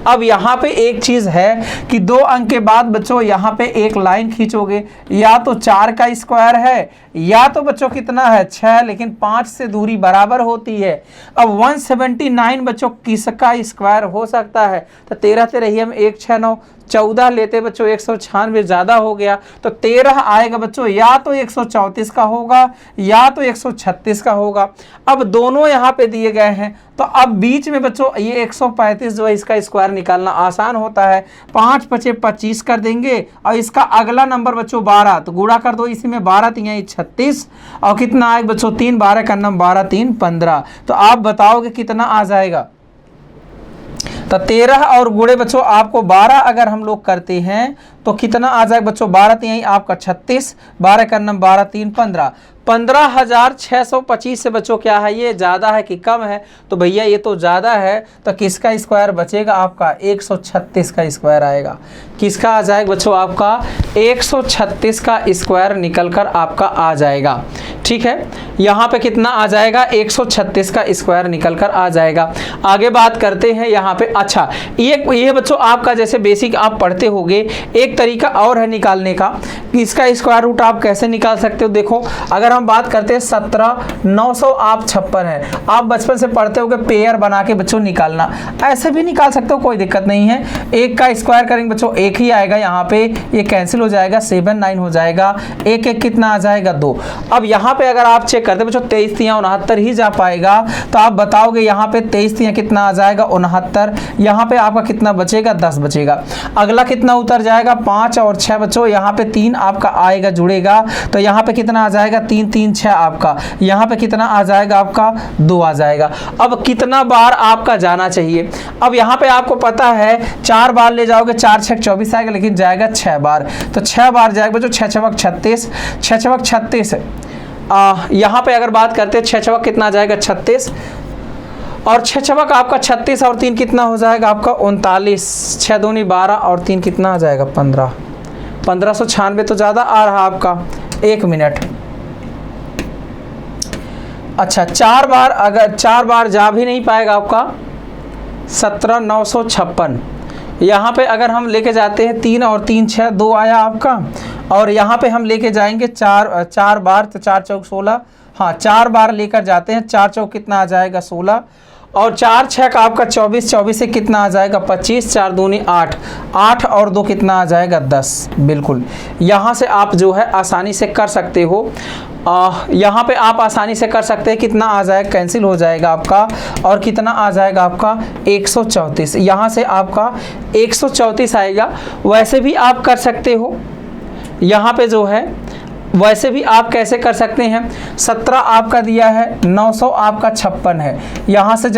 अब यहाँ पे एक चीज़ है कि 2 अंक के बाद बच्चों यहाँ पे एक लाइन खींचोगे, या तो 4 का स्क्वायर है या तो बच्चों कितना है 6, लेकिन 5 से दूरी बराबर होती है। अब 179 बच्चों किसका स्क्वायर हो सकता है, तो 13 13 हम 1 6 9 14 लेते बच्चों 196 ज़्यादा हो गया, तो 13 आएगा बच्चों, या तो 134 का होगा या तो 136 का होगा। अब दोनों यहाँ पे दिए गए हैं, तो अब बीच में बच्चों ये 135 जो है इसका स्क्वायर निकालना आसान होता है। 5 5 25 कर देंगे और इसका अगला नंबर बच्चों 12, तो गुणा कर दो इसी में 12 3 36 और कितना आएगा बच्चों 3 12 का नंबर 12 3 15। तो आप बताओगे कितना आ जाएगा, तो 13 और गुणे बच्चों आपको 12 अगर हम लोग करते हैं तो कितना आ जाएगा बच्चों 12 3 आपका 36, 12 का नंबर 12 3 15। 15,625 से बच्चों क्या है, ये ज़्यादा है कि कम है, तो भैया ये तो ज़्यादा है, तो किसका स्क्वायर बचेगा आपका 136 का स्क्वायर आएगा। किसका आ जाएगा बच्चों आपका 136 का स्क्वायर निकल कर आपका आ जाएगा। ठीक है, यहाँ पे कितना आ जाएगा 136 का स्क्वायर निकल कर आ जाएगा। आगे बात करते हैं यहाँ पे, अच्छा ये बच्चों आपका जैसे बेसिक आप पढ़ते होंगे, एक तरीका और है निकालने का कि इसका स्क्वायर रूट आप कैसे निकाल सकते हो। देखो अगर हम बात करते हैं 17,900 आप 56 है, आप बचपन से पढ़ते हो कि पेयर बना के बच्चों निकालना, ऐसे भी निकाल सकते हो, कोई दिक्कत नहीं है। 1 का स्क्वायर करेंगे बच्चों 1 ही आएगा, यहाँ पे ये कैंसिल हो जाएगा, 7 9 हो जाएगा, 1 1 कितना आ जाएगा 2। अब यहाँ पे अगर आप चेक करते बच्चों 23 3 69 ही जा पाएगा, तो आप बताओगे यहाँ पे 23 3 कितना आ जाएगा 69, यहाँ पे आपका कितना बचेगा 10 बचेगा। अगला कितना उतर जाएगा 5 और 6 बच्चों, यहाँ पे 3 आपका आएगा जुड़ेगा, तो यहाँ पे कितना आ जाएगा 3 3 6 आपका, यहाँ पे कितना आ जाएगा आपका 2 आ जाएगा। अब कितना बार आपका जाना चाहिए, अब यहाँ पे आपको पता है 4 बार ले जाओगे 4 6 24 आएगा, लेकिन जाएगा 6 बार, तो 6 बार जाएगा बच्चों 6 6 36, 6 6 36। यहाँ पे अगर बात करते हैं 6 6 कितना आ जाएगा 36, और 6 6 आपका 36 और 3 कितना हो जाएगा आपका 39, 6 दूनी 12 और 3 कितना आ जाएगा 15, 1596 तो ज़्यादा आ रहा आपका। 1 मिनट, अच्छा 4 बार, अगर 4 बार जा भी नहीं पाएगा आपका 17,956। यहाँ पे अगर हम लेके जाते हैं 3 और 3 6 2 आया आपका, और यहाँ पे हम लेके जाएंगे चार बार, तो 4 चौक 16, हाँ 4 बार लेकर जाते हैं, 4 चौक कितना आ जाएगा 16, और 4 6 का आपका 24, 24 से कितना आ जाएगा 25, 4 दूनी 8, 8 और 2 कितना आ जाएगा 10। बिल्कुल यहाँ से आप जो है आसानी से कर सकते हो, यहाँ पे आप आसानी से कर सकते हैं, कितना आ जाएगा, कैंसिल हो जाएगा आपका, और कितना आ जाएगा आपका 134, यहाँ से आपका 134 आएगा। वैसे भी आप कर सकते हो, यहाँ पे जो है वैसे भी आप कैसे कर सकते हैं, 17 आपका दिया है, 900 आपका 56 है। यहाँ से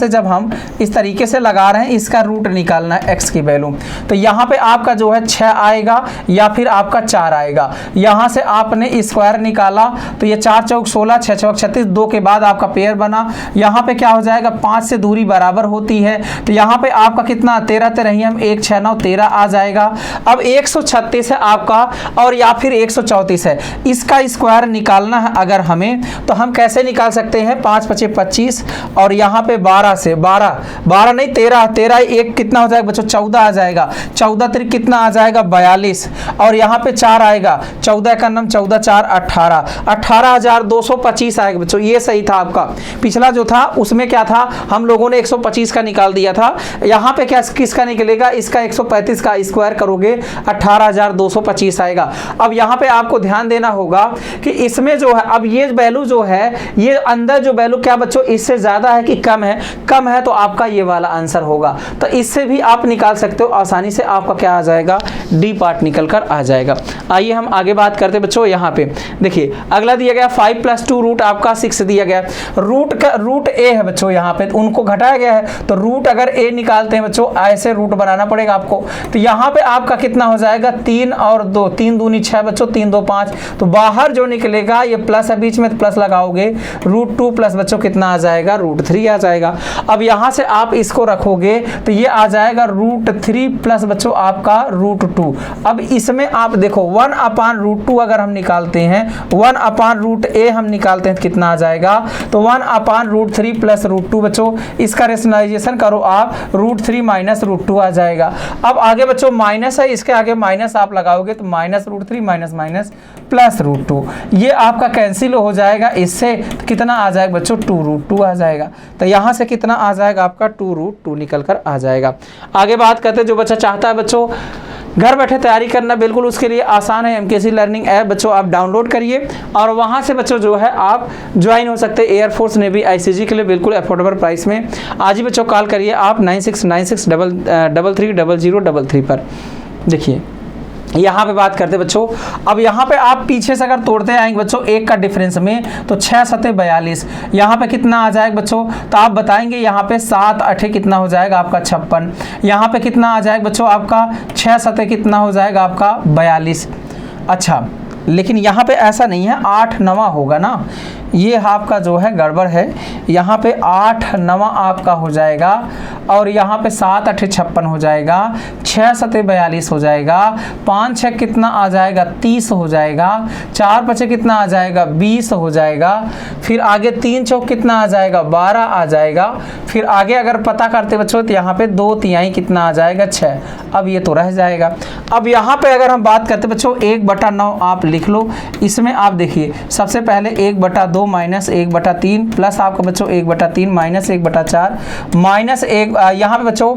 जब हम इस तरीके से लगा रहे हैं, इसका रूट निकालना है x की वैल्यू, तो यहाँ पे आपका जो है 6 आएगा या फिर आपका 4 आएगा। यहाँ से आपने स्क्वायर निकाला तो ये 4 चौक 16, 6 चौक 36, 2 के बाद आपका पेयर बना। यहाँ पे क्या हो जाएगा, 5 से दूरी बराबर होती है, तो यहाँ पे आपका कितना 13 13 हम 1 6 9 13 आ जाएगा। अब 136 है आपका, और या फिर 134 है, इसका स्क्वायर निकालना है अगर हमें, तो हम कैसे निकाल सकते हैं, 5 5 25, और यहाँ पे 12 से 12 नहीं 13 एक कितना हो जाएगा बच्चों 14 आ जाएगा, 14 3 कितना आ जाएगा 42, और यहाँ पे 4 आएगा, 14 का नाम 14 4 18, 18,225 आएगा बच्चों। ये सही था आपका, पिछला जो था उसमें क्या था, हम लोगों ने 125 का निकाल दिया था। यहाँ पे क्या किसका निकलेगा, इसका 135 का स्क्वायर करोगे 18,225 आएगा। अब यहाँ पे आपको ध्यान देना होगा कि इसमें जो है, अब ये वैल्यू जो है, ये अंदर जो वैल्यू क्या बच्चों इससे ज्यादा है कि कम है, कम है तो आपका ये वाला आंसर होगा। तो इससे भी आप निकाल सकते हो आसानी से, आपका क्या आ जाएगा, डी पार्ट निकल कर आ जाएगा। आइए हम आगे बात करते हैं बच्चों। यहाँ पे देखिए अगला दिया गया 5 + 2 रूट आपका 6 दिया गया, रूट ए है बच्चों, यहाँ पे उनको घटाया गया है, तो रूट अगर ए निकालते हैं बच्चों, ऐसे रूट बनाना पड़ेगा आपको। तो यहाँ पे आपका कितना हो जाएगा 3 और 2, 3 दूनी 6 बच्चों, 3 2 5, तो बाहर जो निकलेगा ये प्लस है, बीच में तो प्लस लगाओगे, √2 प्लस बच्चों कितना आ जाएगा, √3 आ जाएगा। अब यहाँ से आप इसको रखोगे तो ये आ जाएगा √3 प्लस बच्चों आपका √2। अब इसमें आप देखो 1/√2 अगर हम निकालते हैं, 1/√a हम निकालते हैं तो कितना आ जाएगा, तो 1/√3 प्लस √2 बच्चों, इसका रेशनलाइजेशन करो आप, √3 माइनस √2 आ जाएगा। अब आगे बच्चों माइनस है, इसके आगे माइनस आप लगाओगे तो -√3 माइनस माइनस प्लस √2, ये आपका कैंसिल हो जाएगा इससे, तो कितना आ जाएगा बच्चों 2√2 आ जाएगा। तो यहाँ से कितना आ जाएगा आपका 2√2 निकल कर आ जाएगा। आगे बात करते हैं, जो बच्चा चाहता है बच्चों घर बैठे तैयारी करना, बिल्कुल उसके लिए आसान है, MKC लर्निंग ऐप बच्चों आप डाउनलोड करिए, और वहाँ से बच्चों जो है आप ज्वाइन हो सकते हैं एयरफोर्स नेवी ICG के लिए बिल्कुल अफोर्डेबल प्राइस में। आज ही बच्चों कॉल करिए आप 9696330033 पर। देखिए यहाँ पे बात करते बच्चों, अब यहाँ पे आप पीछे से अगर तोड़ते आएंगे बच्चों 1 का डिफरेंस में, तो 6 7 42, यहाँ पे कितना आ जाएगा बच्चों, तो आप बताएंगे यहाँ पे 7 8 कितना हो जाएगा आपका 56, यहाँ पे कितना आ जाएगा बच्चों आपका 6 7 कितना हो जाएगा आपका 42। अच्छा लेकिन यहाँ पे ऐसा नहीं है, 8 9 होगा ना, ये आपका जो है गड़बड़ है, यहाँ पे 8 9 आपका हो जाएगा, और यहाँ पे 7 8 56 हो जाएगा, 6 7 42 हो जाएगा, 5 6 कितना आ जाएगा 30 हो जाएगा, 4 5 कितना आ जाएगा 20 हो जाएगा, फिर आगे 3 चौक कितना आ जाएगा 12 आ जाएगा, फिर आगे अगर पता करते बच्चों तो यहाँ पे 2 तिहाई कितना आ जाएगा 6, अब ये तो रह जाएगा। अब यहाँ पे अगर हम बात करते बच्चों 1/9 आप लिख लो, इसमें आप देखिए सबसे पहले 1/2 माइनस 1/3 प्लस आपका बच्चों 1/3 माइनस 1/4 माइनस 1, यहाँ पे बच्चों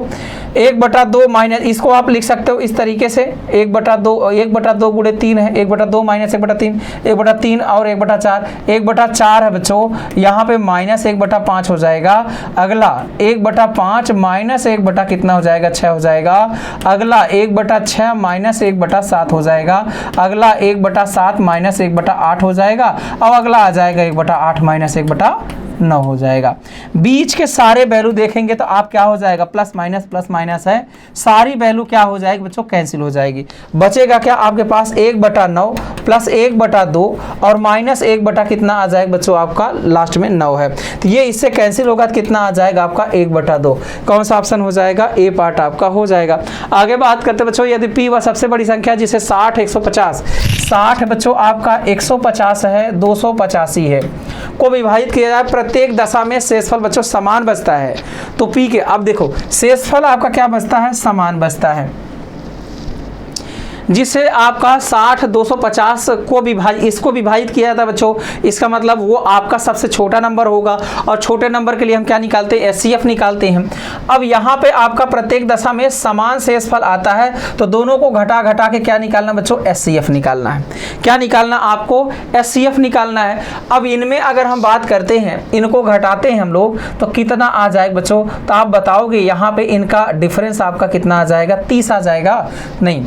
1/2 माइनस, इसको आप लिख सकते हो इस तरीके से 1/2 गुणे 3 है, 1/2 माइनस 1/3 1/3 और 1/4 1/4 है बच्चों, यहाँ पे माइनस 1/5 हो जाएगा। अगला 1/5 माइनस 1 कितना हो जाएगा 6 हो जाएगा। अगला 1/6 माइनस 1/7 हो जाएगा। अगला 1/7 माइनस 1/8 हो जाएगा, और अगला आ जाएगा 1/8 माइनस 1/9 हो जाएगा। बीच के सारे वैल्यू देखेंगे तो आप क्या हो जाएगा, प्लस माइनस है, सारी वैल्यू क्या हो जाएगी बच्चों कैंसिल हो जाएगी। बचेगा क्या आपके पास 1/9 प्लस 1/2 और माइनस 1 कितना आ जाएगा बच्चों आपका लास्ट में 9 है, तो ये इससे कैंसिल होगा तो कितना आ जाएगा आपका 1/2। कौन सा ऑप्शन हो जाएगा, ए पार्ट आपका हो जाएगा। आगे बात करते बच्चों, यदि P वह सबसे बड़ी संख्या जिसे 60 150 60 बच्चों आपका 150 है 285 है को विभाजित किया जाए, प्रत्येक दशा में शेषफल बच्चों समान बचता है, तो P के अब देखो शेषफल आपका क्या बचता है, समान बचता है। जिसे आपका 60 250 को इसको विभाजित किया जाता है बच्चों, इसका मतलब वो आपका सबसे छोटा नंबर होगा और छोटे नंबर के लिए हम क्या निकालते हैं, एचसीएफ निकालते हैं। अब यहाँ पे आपका प्रत्येक दशा में समान शेषफल आता है तो दोनों को घटा घटा के क्या निकालना बच्चों, एचसीएफ निकालना है। क्या निकालना आपको, एचसीएफ निकालना है। अब इनमें अगर हम बात करते हैं, इनको घटाते हैं हम लोग तो कितना आ जाएगा बच्चों, तो आप बताओगे यहाँ पे इनका डिफरेंस आपका कितना आ जाएगा, 30 आ जाएगा, नहीं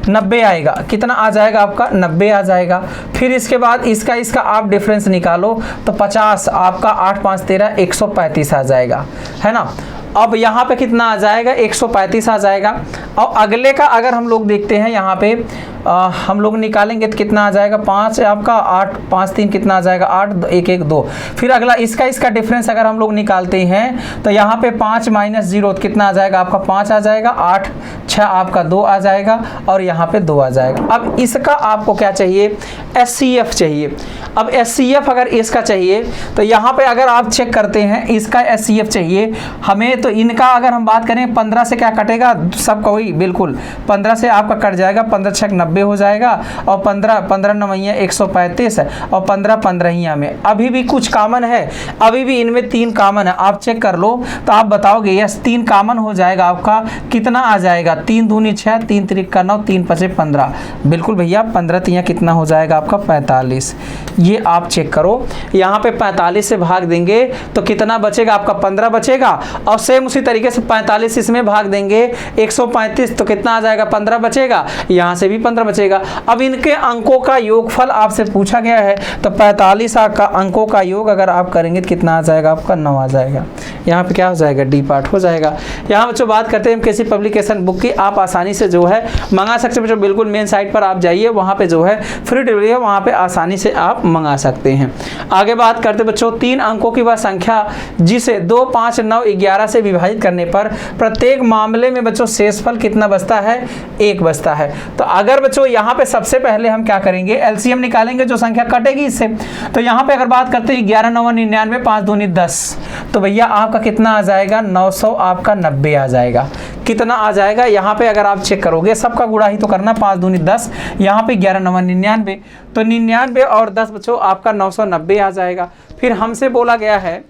90 आएगा। कितना आ जाएगा आपका, 90 आ जाएगा। फिर इसके बाद इसका आप डिफरेंस निकालो तो 50, आपका 8 5 13 135 आ जाएगा, है ना। अब यहाँ पे कितना आ जाएगा, 135 आ जाएगा। और अगले का अगर हम लोग देखते हैं यहाँ पे हम लोग निकालेंगे तो कितना आ जाएगा, 5 आपका 8 5 3 कितना आ जाएगा, 8 1 1 2। फिर अगला इसका डिफरेंस अगर हम लोग निकालते हैं तो यहाँ पे 5 - 0 तो कितना आ जाएगा आपका, 5 आ जाएगा। 8 6 आपका 2 आ जाएगा और यहाँ पे 2 आ जाएगा। अब इसका आपको क्या चाहिए, एचसीएफ चाहिए। अब एचसीएफ अगर इसका चाहिए तो यहाँ पे अगर आप चेक करते हैं इसका एचसीएफ चाहिए हमें, तो इनका अगर हम बात करें 15 से क्या कटेगा, सब कोई बिल्कुल 15 से आपका कट जाएगा, 15 6 90 हो जाएगा और 15 9 135 और 15 15 में अभी भी कुछ कॉमन है, अभी भी इनमें 3 कॉमन है। आप चेक कर लो तो आप बताओगे यस 3 कॉमन हो जाएगा आपका, कितना आ जाएगा, 3 दूनी 6 3 त्रिक 9 3 5 15। बिल्कुल भैया 15 3 कितना हो जाएगा आपका, 45। ये आप चेक करो, यहाँ पे 45 से भाग देंगे तो कितना बचेगा आपका, 15 बचेगा। और सेम उसी तरीके से 45 इसमें भाग देंगे 135 तो कितना आ जाएगा, 15 बचेगा। यहाँ से भी 15 बचेगा। अब इनके अंकों का योगफल आपसे पूछा गया है तो 45 का अंकों का योग अगर आप करेंगे तो कितना आ जाएगा आपका, 9 आ जाएगा। यहाँ पे क्या हो जाएगा, डी पार्ट हो जाएगा। यहाँ बच्चों बात करते हैं किसी पब्लिकेशन बुक की, आप आसानी से जो है मंगा सकते हैं बच्चों। बिल्कुल मेन साइट पर आप जाइए, वहाँ पे जो है फ्री डिलीवरी है, वहाँ पे आसानी से आप मंगा सकते हैं। आगे बात करते बच्चों 3 अंकों की वह संख्या जिसे 2 5 9 11 से विभाजित करने पर प्रत्येक मामले में बच्चों शेषफल कितना बचता है, 1 बचता है। तो अगर बच्चों यहाँ पे सबसे पहले हम क्या करेंगे, एलसीएम निकालेंगे, जो संख्या कटेगी इससे। तो यहाँ पे अगर बात करते हैं 11 9 99 5 दूनी 10, तो भैया आपका कितना आ जाएगा, 900 आपका 90 आ जाएगा। कितना आ जाएगा, यहाँ पे अगर आप चेक करोगे सबका गुणा ही तो करना, 5 दूनी 10, यहाँ पे 11 9 99, तो 99 और 10 बच्चों आपका 990 आ जाएगा। फिर हमसे बोला गया है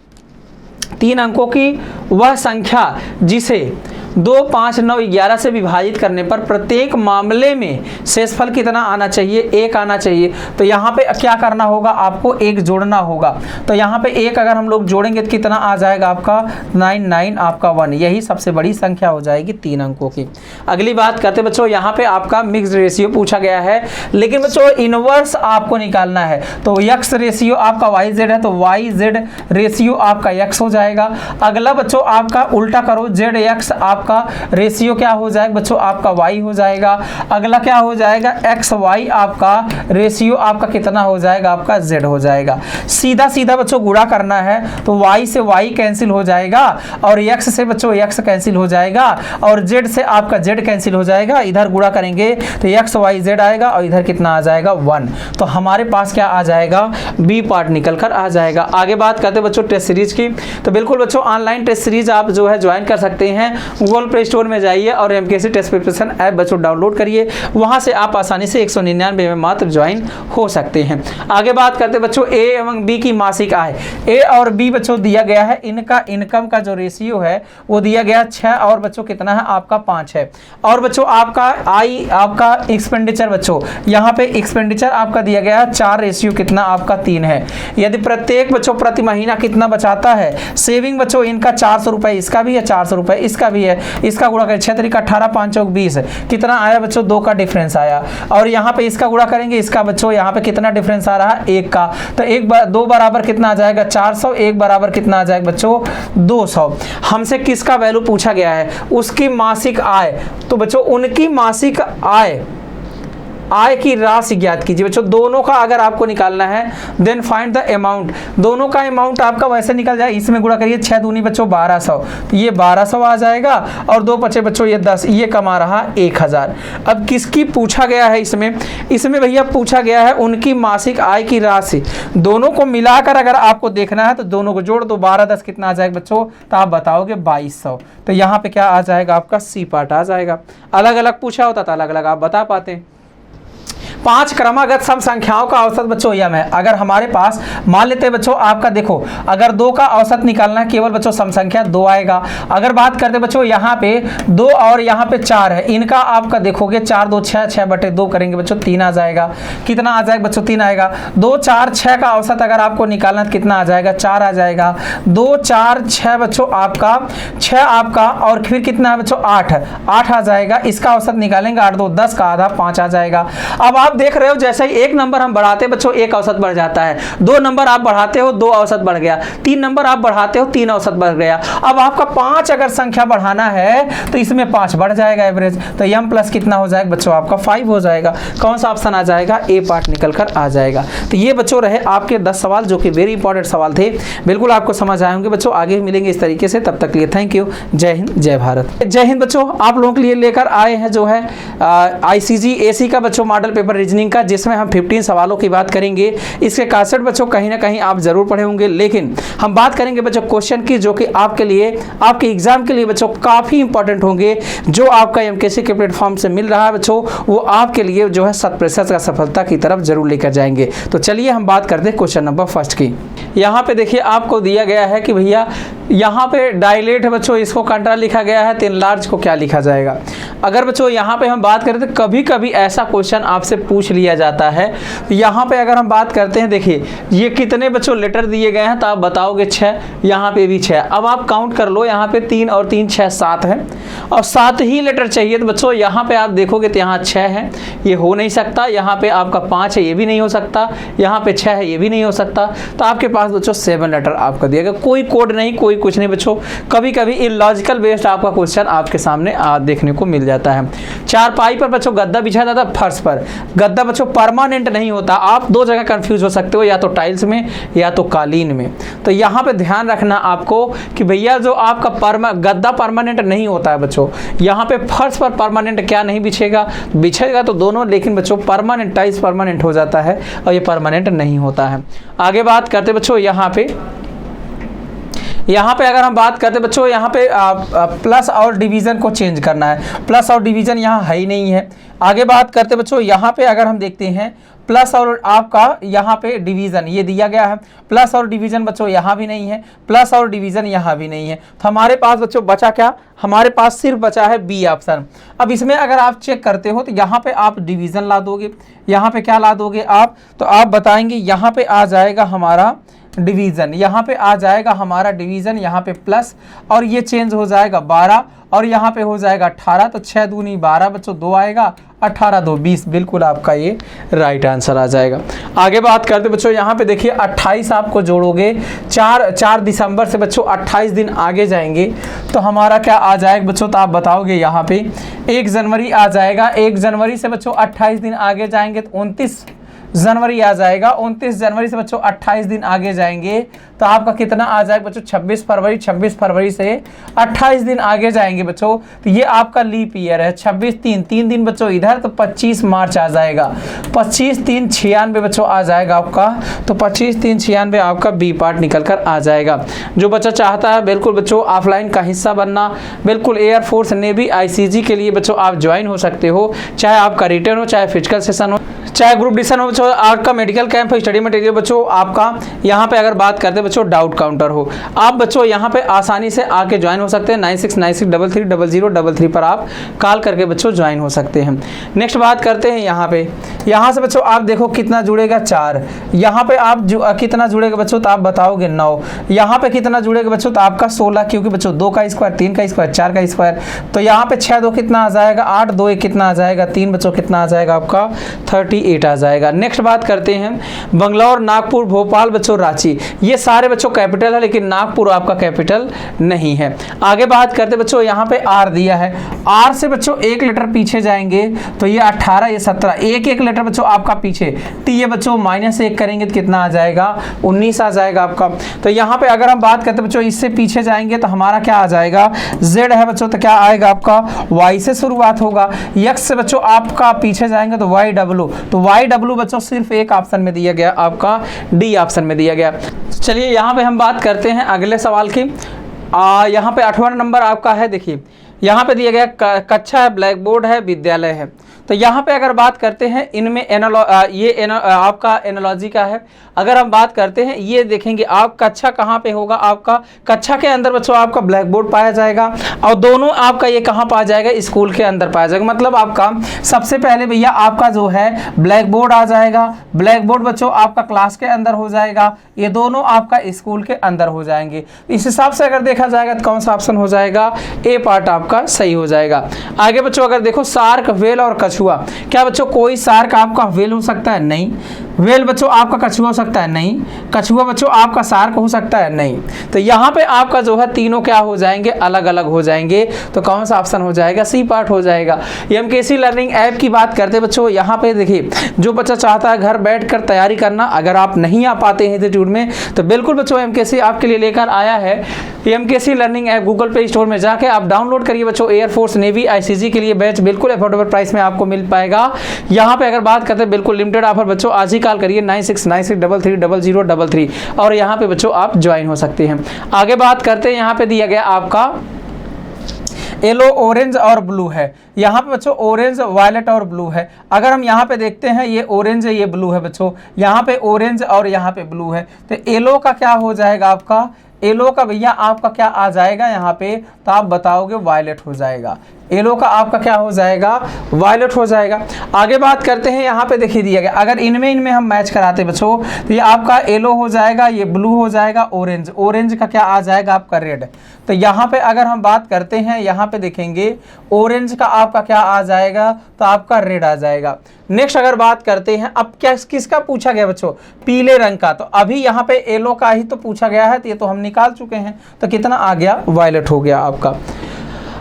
3 अंकों की वह संख्या जिसे 2 5 9 11 से विभाजित करने पर प्रत्येक मामले में शेषफल कितना आना चाहिए, 1 आना चाहिए। तो यहाँ पे क्या करना होगा, आपको 1 जोड़ना होगा। तो यहाँ पे 1 अगर हम लोग जोड़ेंगे तो कितना आ जाएगा आपका, 9 9 आपका 1। यही सबसे बड़ी संख्या हो जाएगी 3 अंकों की। अगली बात करते बच्चों, यहाँ पे आपका मिक्स्ड रेशियो पूछा गया है, लेकिन बच्चों इनवर्स आपको निकालना है। तो x रेशियो आपका YZ है तो YZ रेशियो आपका x हो जाएगा। अगला बच्चों आपका उल्टा करो, ZX आपका रेशियो क्या हो जाएगा बच्चों, आपका y हो जाएगा। अगला क्या हो जाएगा, XY आपका रेशियो आपका कितना हो जाएगा, आपका Z हो जाएगा। सीधा सीधा बच्चों गुणा करना है तो y से y कैंसिल हो जाएगा और x से बच्चों x कैंसिल हो जाएगा और z से आपका z कैंसिल हो जाएगा। इधर गुणा करेंगे तो XYZ आएगा और इधर कितना आ जाएगा, 1। तो हमारे पास क्या आ जाएगा, बी पार्ट निकल कर आ जाएगा। आगे बात करते बच्चों टेस्ट सीरीज की, तो बिल्कुल बच्चों ऑनलाइन टेस्ट सीरीज आप जो है ज्वाइन कर सकते हैं। गूगल प्ले स्टोर में जाइए और एमकेसी टेस्ट प्रिपरेशन ऐप बच्चों डाउनलोड करिए, वहां से आप आसानी से 199 में मात्र ज्वाइन हो सकते हैं। आगे बात करते बच्चों ए एवं बी की मासिक आय। ए और बी बच्चों दिया गया है, इनका इनकम का जो रेशियो है वो दिया गया 6 और बच्चों कितना है आपका 5 है। और बच्चों आपका आई आपका एक्सपेंडिचर बच्चों यहाँ पे एक्सपेंडिचर आपका दिया गया 4 रेशियो कितना आपका 3 है। यदि प्रत्येक बच्चों प्रति महीना कितना बचाता है, सेविंग बच्चों इनका 400 रुपए इसका भी है, 400 रुपए इसका भी है। इसका गुणा करें 6 तरीका 18 5 चौक 20, कितना आया बच्चों, 2 का डिफरेंस आया। और यहाँ पे इसका गुणा करेंगे, इसका बच्चों यहाँ पे कितना डिफरेंस आ रहा है, 1 का। तो 2 बराबर कितना आ जाएगा, 400, 1 बराबर कितना आ जाएगा बच्चों, 200। हमसे किसका वैल्यू पूछा गया है, उसकी मासिक आय। तो बच्चों उनकी मासिक आय आय की राशि ज्ञात कीजिए। बच्चों दोनों का अगर आपको निकालना है देन फाइंड द अमाउंट, दोनों का अमाउंट आपका वैसे निकल जाए, इसमें गुणा करिए 6 दूनी बच्चों 1200, तो ये 1200 आ जाएगा और 2 बचे बच्चों ये 10, ये कमा रहा 1000। अब किसकी पूछा गया है इसमें भैया पूछा गया है उनकी मासिक आय की राशि। दोनों को मिलाकर अगर आपको देखना है तो दोनों को जोड़ दो, 12 10 कितना आ जाएगा बच्चों, तो आप बताओगे 2200। तो यहाँ पे क्या आ जाएगा आपका सी पार्ट आ जाएगा। अलग अलग पूछा होता तो अलग अलग आप बता पाते। 5 क्रमागत सम संख्याओं का औसत बच्चों यम है। अगर हमारे पास मान लेते हैं बच्चों आपका देखो, अगर 2 का औसत निकालना है केवल बच्चों सम संख्या 2 आएगा। अगर बात करते बच्चों यहाँ पे 2 और यहाँ पे 4 है, इनका आपका देखोगे 4 2 6, 6/2 करेंगे बच्चों 3 आ जाएगा। कितना आ जाएगा बच्चों 3 आएगा। 2 4 6 का औसत अगर आपको निकालना है कितना आ जाएगा 4 आ जाएगा। 2 4 6 बच्चों आपका 6 आपका और फिर कितना है बच्चों 8 आ जाएगा। इसका औसत निकालेंगे 8 2 10 का आधा 5 आ जाएगा। अब आप देख रहे हो जैसे ही 1 नंबर हम बढ़ाते हैं बच्चों 1 औसत बढ़ जाता है, 2 नंबर आप बढ़ाते हो 2 औसत बढ़ गया, 3 नंबर आप बढ़ाते हो 3 औसत बढ़ गया। अब आपका 5 अगर संख्या बढ़ाना है तो इसमें 5 बढ़ जाएगा एवरेज, तो m प्लस कितना हो जाएगा बच्चों आपका 5 हो जाएगा। कौन सा ऑप्शन आ जाएगा, ए पार्ट निकल कर आ जाएगा। तो ये बच्चों रहे आपके 10 सवाल जो कि वेरी इंपॉर्टेंट सवाल थे, बिल्कुल आपको समझ आए होंगे बच्चों। आगे मिलेंगे इस तरीके से, तब तक के लिए थैंक यू। जय हिंद जय भारत। जय हिंद बच्चों, आप लोगों के लिए लेकर आए हैं जो है ICGAC का बच्चों मॉडल पेपर रीजनिंग का, जिसमें हम 15 सवालों की बात करेंगे। इसके कांसेप्ट बच्चों कहीं ना कहीं आप जरूर पढ़े होंगे, लेकिन हम बात करेंगे बच्चों क्वेश्चन की जो कि आपके लिए आपके एग्जाम के लिए बच्चों काफी इंपॉर्टेंट होंगे। जो आपका MKC के प्लेटफॉर्म से मिल रहा है बच्चों, वो आपके लिए जो है 100% का सफलता की तरफ जरूर लेकर जाएंगे। तो चलिए हम बात करते हैं क्वेश्चन नंबर फर्स्ट की। यहाँ पे देखिए आपको दिया गया है कि भैया यहाँ पे डायलेट है बच्चों, इसको कंट्रा लिखा गया है, तो लार्ज को क्या लिखा जाएगा। अगर बच्चों यहाँ पे हम बात करें तो कभी कभी ऐसा क्वेश्चन आपसे पूछ लिया जाता है। तो यहाँ पे अगर हम बात करते हैं, देखिए ये कितने बच्चों लेटर दिए गए हैं, तो आप बताओगे 6, यहाँ पे भी 6। अब आप काउंट कर लो, यहाँ पे 3 और 3 6 7 है और 7 ही लेटर चाहिए। तो बच्चों यहाँ पे आप देखोगे तो यहाँ 6 है, ये हो नहीं सकता। यहाँ पे आपका 5 है, ये भी नहीं हो सकता। यहाँ पे 6 है, ये भी नहीं हो सकता। तो आपके पास बच्चों 7 लेटर आपका दिया गया, कोई कोड नहीं, कोई कुछ नहीं बच्चों। कभी कभी इलॉजिकल बेस्ड आपका क्वेश्चन आपके सामने देखने को मिल जाता है। चारपाई पर बच्चों गद्दा बिछा जाता है, फर्श पर गद्दा बच्चों परमानेंट नहीं होता। आप 2 जगह कंफ्यूज हो सकते हो, या तो टाइल्स में या तो कालीन में। तो यहाँ पे ध्यान रखना आपको कि भैया जो आपका गद्दा परमानेंट नहीं होता है बच्चों। यहाँ पे फर्श पर परमानेंट क्या नहीं बिछेगा तो दोनों, लेकिन बच्चों परमानेंट टाइल्स परमानेंट हो जाता है और ये परमानेंट नहीं होता है। आगे बात करते बच्चों यहाँ पे अगर हम बात करते बच्चों, यहाँ पे प्लस और डिवीजन को चेंज करना है। प्लस और डिवीजन यहाँ है ही नहीं है। आगे बात करते बच्चों, यहाँ पे अगर हम देखते हैं प्लस और आपका यहाँ पे डिवीजन ये दिया गया है, प्लस और डिवीजन बच्चों यहाँ भी नहीं है, प्लस और डिवीजन यहाँ भी नहीं है। तो हमारे पास बच्चों बचा क्या, हमारे पास सिर्फ बचा है बी ऑप्शन। अब इसमें अगर आप चेक करते हो तो यहाँ पे आप डिवीजन ला दोगे, यहाँ पे क्या ला दोगे आप, तो आप बताएंगे यहाँ पे आ जाएगा हमारा डिवीजन, यहाँ पे आ जाएगा हमारा डिवीजन, यहाँ पे प्लस और ये चेंज हो जाएगा 12 और यहाँ पे हो जाएगा 18। तो 6 दूनी 12 बच्चों 2 आएगा, 18 2 20, बिल्कुल आपका ये राइट आंसर आ जाएगा। आगे बात करते बच्चों, यहाँ पे देखिए 28 आपको जोड़ोगे, 4 दिसंबर से बच्चों 28 दिन आगे जाएंगे तो हमारा क्या आ जाएगा बच्चों, तो आप बताओगे यहाँ पे 1 जनवरी आ जाएगा। 1 जनवरी से बच्चों 28 दिन आगे जाएंगे तो 29 जनवरी आ जाएगा। 29 जनवरी से बच्चों 28 दिन आगे जाएंगे तो आपका कितना आ जाएगा बच्चों 26 फरवरी। 26 फरवरी से 28 दिन आगे जाएंगे बच्चों तो ये आपका लीप ईयर है। 26 3 दिन बच्चों इधर तो 25 मार्च आ जाएगा। 25 3 96 बच्चों आ जाएगा आपका, तो 25 3 96 आपका बी पार्ट निकल कर आ जाएगा। जो बच्चा चाहता है बिल्कुल बच्चों ऑफलाइन का हिस्सा बनना, बिल्कुल एयरफोर्स नेवी ICG के लिए बच्चों आप ज्वाइन हो सकते हो, चाहे आपका रिटर्न हो, चाहे फिजिकल सेशन हो, चाहे ग्रुप डिस्कशन हो, आपका मेडिकल कैंप हो, स्टडी मटेरियल बच्चों आपका यहाँ पे अगर बात करते बच्चों डाउट काउंटर हो, आप बच्चों यहाँ पे आसानी से आके ज्वाइन हो सकते हैं। 9696330033 पर आप कॉल करके बच्चों ज्वाइन हो सकते हैं। नेक्स्ट बात करते हैं यहाँ पे यहाँ से बच्चों आप देखो कितना जुड़ेगा 4, यहाँ पे आप कितना जुड़ेगा बच्चों तो आप बताओगे 9, यहाँ पे कितना जुड़ेगा बच्चों तो आपका 16, क्योंकि बच्चों 2 का स्क्वायर 3 का स्क्वायर 4 का स्क्वायर, तो यहाँ पे 6 2 कितना आ जाएगा 8, 2 1 कितना आ जाएगा 3 बच्चों कितना आ जाएगा आपका 38 आ जाएगा। नेक्स्ट बात करते हैं बंगलौर, नागपुर, भोपाल बच्चों, रांची, ये सारे बच्चों कैपिटल है लेकिन नागपुर आपका कैपिटल नहीं है। आगे बात करते बच्चों, यहाँ पे आर दिया है, आर से बच्चों 1 लेटर पीछे जाएंगे तो ये 18 ये 17, 1 लेटर बच्चों आपका पीछे, टी ये बच्चों -1 करेंगे तो कितना आ जाएगा 19 आ जाएगा आपका। तो यहाँ पे अगर हम बात करते बच्चों इससे पीछे जाएंगे तो हमारा क्या आ जाएगा, z है बच्चों तो क्या आएगा आपका y से शुरुआत होगा, x से बच्चों आपका पीछे जाएंगे तो yw, तो yw बच्चों सिर्फ एक ऑप्शन में दिया गया, आपका डी ऑप्शन में दिया गया। चलिए यहाँ पे हम बात करते हैं अगले सवाल की। यहाँ पे 8वां नंबर आपका है, देखिए यहाँ पे दिया गया कक्षा है, ब्लैक बोर्ड है, विद्यालय है। तो यहाँ पे अगर बात करते हैं इनमें आपका एनालॉजी का है। अगर हम बात करते हैं ये देखेंगे आप कक्षा कहाँ पे होगा, आपका कक्षा के अंदर बच्चों आपका ब्लैक बोर्ड पाया जाएगा और दोनों आपका ये कहाँ पाया जाएगा, स्कूल के अंदर पाया जाएगा। मतलब आपका सबसे पहले भैया आपका जो है ब्लैक बोर्ड आ जाएगा, ब्लैक बोर्ड बच्चों आपका क्लास के अंदर हो जाएगा, ये दोनों आपका स्कूल के अंदर हो जाएंगे। इस हिसाब से अगर देखा जाएगा तो कौन सा ऑप्शन हो जाएगा, ए पार्ट आपका सही हो जाएगा। आगे बच्चों अगर देखो शार्क, व्हेल और कछुआ, क्या बच्चों कोई शार्क आपका व्हेल हो सकता है, नहीं। व्हेल बच्चों आपका कछुआ हो सकता है, नहीं। कछुआ बच्चों आपका शार्क हो सकता है, नहीं। तो यहाँ पे आपका जो है तीनों क्या हो जाएंगे, अलग अलग हो जाएंगे। तो कौन सा ऑप्शन हो जाएगा, सी पार्ट हो जाएगा। एमकेसी लर्निंग ऐप की बात करते बच्चों, यहाँ पे देखिए जो बच्चा चाहता है घर बैठकर तैयारी करना, अगर आप नहीं आ पाते हैं इंस्टीट्यूट में तो बिल्कुल बच्चों एमकेसी आपके लिए लेकर आया है। MKC learning app Google play store में जाके आप डाउनलोड करिए बच्चों। एयरफोर्स, नेवी, आईसीजी के लिए बैच बिल्कुल अफोर्डेबल प्राइस में आपको मिल पाएगा। यहाँ पे अगर बात करते हैं बिल्कुल लिमिटेड ऑफर बच्चों, आज ही कॉल करिए 9696330033 और यहाँ पे बच्चों आप ज्वाइन हो सकते हैं। आगे बात करते हैं, यहाँ पे दिया गया आपका येलो, ऑरेंज और ब्लू है। यहाँ पे बच्चों ऑरेंज, वायलेट और ब्लू है। अगर हम यहाँ पे देखते हैं ये ऑरेंज है, ये ब्लू है बच्चों, यहाँ पे ऑरेंज और यहाँ पे ब्लू है। तो येलो का क्या हो जाएगा आपका, येलो का भैया आपका क्या आ जाएगा यहाँ पे, तो आप बताओगे वायलेट हो जाएगा। येलो का आपका क्या हो जाएगा, वायलेट हो जाएगा। आगे बात करते हैं, यहाँ पे देखिए दिया गया, अगर इनमें हम मैच कराते बच्चों तो ये आपका येलो हो जाएगा, ये ब्लू हो जाएगा, ऑरेंज, ऑरेंज का क्या आ जाएगा आपका रेड। तो यहाँ पे अगर हम बात करते हैं, यहाँ पे देखेंगे ऑरेंज का आपका क्या आ जाएगा, तो आपका रेड आ जाएगा। नेक्स्ट अगर बात करते हैं, अब क्या किसका पूछा गया बच्चों, पीले रंग का। तो अभी यहाँ पे येलो का ही तो पूछा गया है, तो ये तो हम निकाल चुके हैं, तो कितना आ गया, वायलेट हो गया आपका।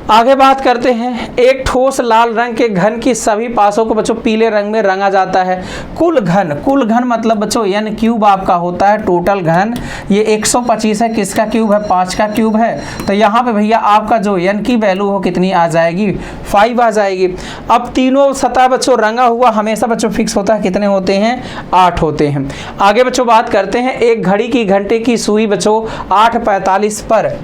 आगे बात करते हैं, एक ठोस लाल रंग के घन की सभी पासों को बच्चों पीले रंग में रंगा जाता है। कुल घन, कुल घन मतलब बच्चों n क्यूब आपका होता है, टोटल घन ये 125 है, किसका क्यूब है, 5 का क्यूब है। तो यहाँ पे भैया आपका जो n की वैल्यू हो कितनी आ जाएगी, 5 आ जाएगी। अब तीनों सतह बच्चों रंगा हुआ हमेशा बच्चों फिक्स होता है, कितने होते हैं, 8 होते हैं। आगे बच्चों बात करते हैं, एक घड़ी की घंटे की सुई बच्चों 8:45 पर।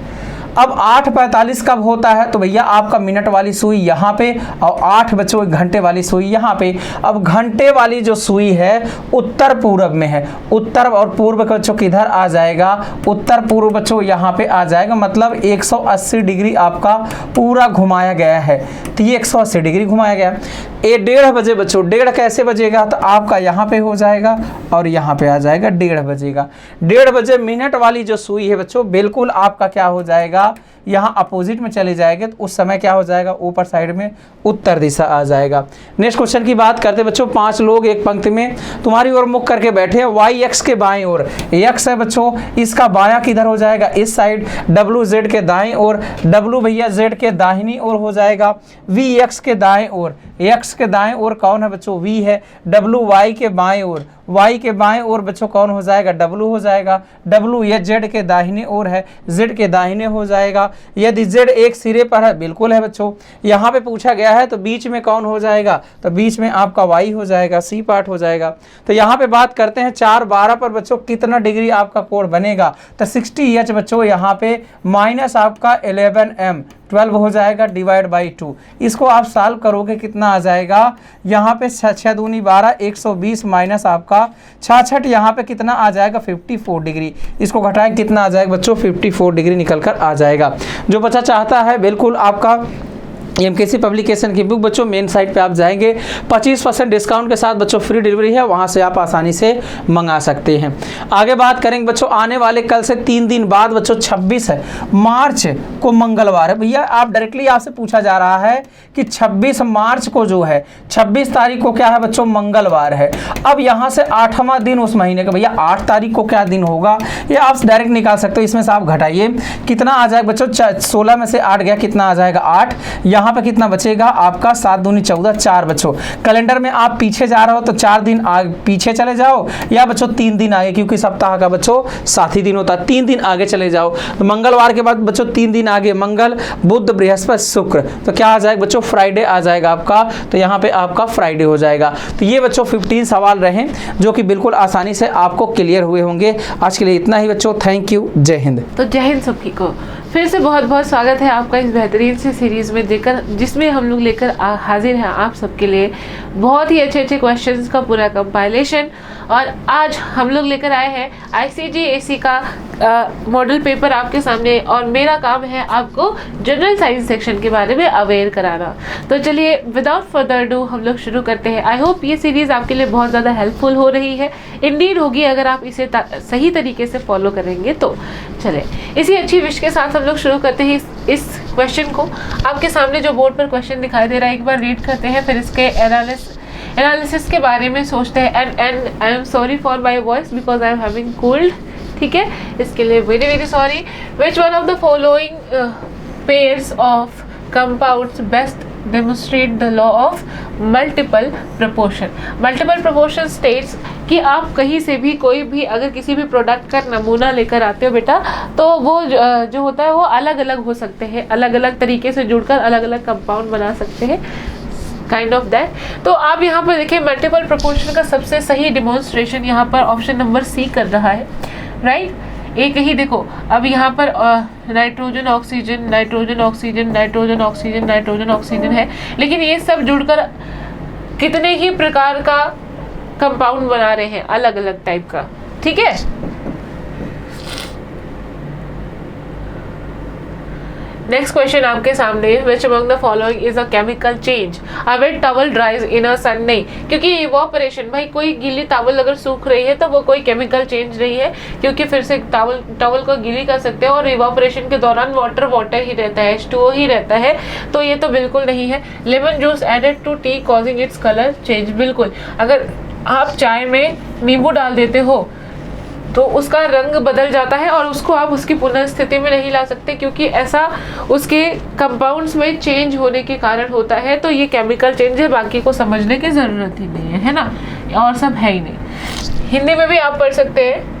अब 8:45 कब होता है, तो भैया आपका मिनट वाली सुई यहाँ पे और 8 बच्चों घंटे वाली सुई यहाँ पे। अब घंटे वाली जो सुई है उत्तर पूर्व में है, उत्तर और पूर्व बच्चों किधर आ जाएगा, उत्तर पूर्व बच्चों यहाँ पे आ जाएगा। मतलब 180 डिग्री आपका पूरा घुमाया गया है, तो ये 180 डिग्री घुमाया गया। ये 1:30 बजे बच्चों, 1:30 कैसे बजेगा, तो आपका यहाँ पे हो जाएगा और यहाँ पे आ जाएगा, 1:30 बजेगा। 1:30 बजे मिनट वाली जो सुई है बच्चों बिल्कुल आपका क्या हो जाएगा, यहाँ अपोजिट में चले जाएंगे तो उस समय क्या हो जाएगा, ऊपर साइड में उत्तर दिशा आ जाएगा। नेक्स्ट क्वेश्चन की बात करते बच्चों, 5 लोग एक पंक्ति में तुम्हारी ओर मुख करके बैठे हैं, y x के बाएं ओर, x है बच्चों, इसका बायां किधर हो जाएगा, इस साइड, w z के दाएं ओर, w भैया z के दाहिनी ओर हो जाएगा, v x के दाएं ओर, x के दाएं ओर कौन है बच्चों, v है, w y के बाएं ओर, y के बाएं ओर बच्चों कौन हो जाएगा, w हो जाएगा, w ये z के दाहिने ओर है, z के दाहिने हो जाएगा। यदि z एक सिरे पर है, बिल्कुल है बच्चों, यहाँ पे पूछा गया है तो बीच में कौन हो जाएगा, तो बीच में आपका y हो जाएगा, सी पार्ट हो जाएगा। तो यहाँ पे बात करते हैं 4:12 पर बच्चों कितना डिग्री आपका कोण बनेगा, तो 60h बच्चों यहाँ पे माइनस आपका 11m 12 हो जाएगा डिवाइड बाई 2। इसको आप सॉल्व करोगे कितना आ जाएगा, यहाँ पे 6 दूनी 12, 120 माइनस आपका 66, यहाँ पे कितना आ जाएगा 54 डिग्री। इसको घटाएं कितना आ जाएगा बच्चों, 54 डिग्री निकल कर आ जाएगा। जो बच्चा चाहता है बिल्कुल आपका एमकेसी पब्लिकेशन की बुक बच्चों मेन साइट पे आप जाएंगे, 25% डिस्काउंट के साथ बच्चों फ्री डिलीवरी है, वहाँ से आप आसानी से मंगा सकते हैं। आगे बात करेंगे बच्चों आने वाले कल से 3 दिन बाद बच्चों 26 मार्च को मंगलवार है। भैया आप डायरेक्टली आपसे पूछा जा रहा है कि 26 मार्च को जो है 26 तारीख को क्या है बच्चों मंगलवार है। अब यहाँ से 8वां दिन उस महीने का, भैया 8 तारीख को क्या दिन होगा ये आप डायरेक्ट निकाल सकते हो। इसमें से आप घटाइए कितना आ जाएगा बच्चों, 16 में से 8 गया कितना आ जाएगा 8, यहाँ पे कितना बचेगा आपका 7 दूनी 14, 4 बच्चों। कैलेंडर में आप पीछे जा रहे हो तो 4 दिन पीछे चले जाओ या बच्चों 3 दिन आगे, क्योंकि सप्ताह का बच्चों 7 ही दिन होता है, 3 दिन आगे चले जाओ तो मंगलवार के बाद बच्चों 3 दिन आगे मंगल बुध बृहस्पति शुक्र, तो क्या आ जाएगा बच्चों फ्राइडे आ जाएगा आपका, तो यहाँ पे आपका फ्राइडे हो जाएगा। तो ये बच्चों 15 सवाल रहे जो कि बिल्कुल आसानी से आपको क्लियर हुए होंगे। आज के लिए इतना ही बच्चों, थैंक यू, जय हिंद। तो जय हिंद सभी को, फिर से बहुत बहुत स्वागत है आपका इस बेहतरीन सी सीरीज़ में जिसमें हम लोग लेकर हाजिर हैं आप सबके लिए बहुत ही अच्छे अच्छे क्वेश्चंस का पूरा कंपाइलेशन। और आज हम लोग लेकर आए हैं ICGAC का मॉडल पेपर आपके सामने, और मेरा काम है आपको जनरल साइंस सेक्शन के बारे में अवेयर कराना। तो चलिए विदाउट फर्दर डू हम लोग शुरू करते हैं। आई होप ये सीरीज़ आपके लिए बहुत ज़्यादा हेल्पफुल हो रही है, इंडीड होगी अगर आप इसे सही तरीके से फॉलो करेंगे तो। चले इसी अच्छी विश के साथ हम लोग शुरू करते हैं इस क्वेश्चन को। आपके सामने जो बोर्ड पर क्वेश्चन दिखाई दे रहा है एक बार रीड करते हैं, फिर इसके एनालिसिस के बारे में सोचते हैं। And I am sorry for my voice because I am having cold, ठीक है, इसके लिए very very sorry. Which one of the following pairs of compounds best demonstrate the law of multiple proportion. Multiple proportion states कि आप कहीं से भी कोई भी अगर किसी भी प्रोडक्ट का नमूना लेकर आते हो बेटा, तो वो जो होता है वो अलग अलग हो सकते हैं, अलग अलग तरीके से जुड़कर अलग अलग कंपाउंड बना सकते हैं, काइंड ऑफ दैट। तो आप यहाँ पर देखिए मल्टीपल प्रोपोर्शन का सबसे सही डिमॉन्स्ट्रेशन यहाँ पर ऑप्शन नंबर सी कर रहा है, राइट। एक ही देखो, अब यहाँ पर nitrogen oxygen nitrogen oxygen nitrogen oxygen nitrogen oxygen है, लेकिन ये सब जुड़कर कितने ही प्रकार का कंपाउंड बना रहे हैं, अलग अलग टाइप का, ठीक है। नेक्स्ट क्वेश्चन आपके सामने, which among the following is a chemical change a wet towel dries in a sun. नहीं, क्योंकि इवोपरेशन, भाई कोई गीली टॉवल अगर सूख रही है तो वो कोई केमिकल चेंज नहीं है, क्योंकि फिर से टॉवल को गीली कर सकते हैं और इवोपरेशन के दौरान वाटर ही रहता है, H2O ही रहता है, तो ये तो बिल्कुल नहीं है। Lemon juice added to tea causing its colour change, बिल्कुल। अगर आप चाय में नींबू डाल देते हो तो उसका रंग बदल जाता है और उसको आप उसकी पुनः स्थिति में नहीं ला सकते, क्योंकि ऐसा उसके कंपाउंड्स में चेंज होने के कारण होता है। तो ये केमिकल चेंज है, बाकी को समझने की ज़रूरत ही नहीं है ना, और सब है ही नहीं। हिंदी में भी आप पढ़ सकते हैं।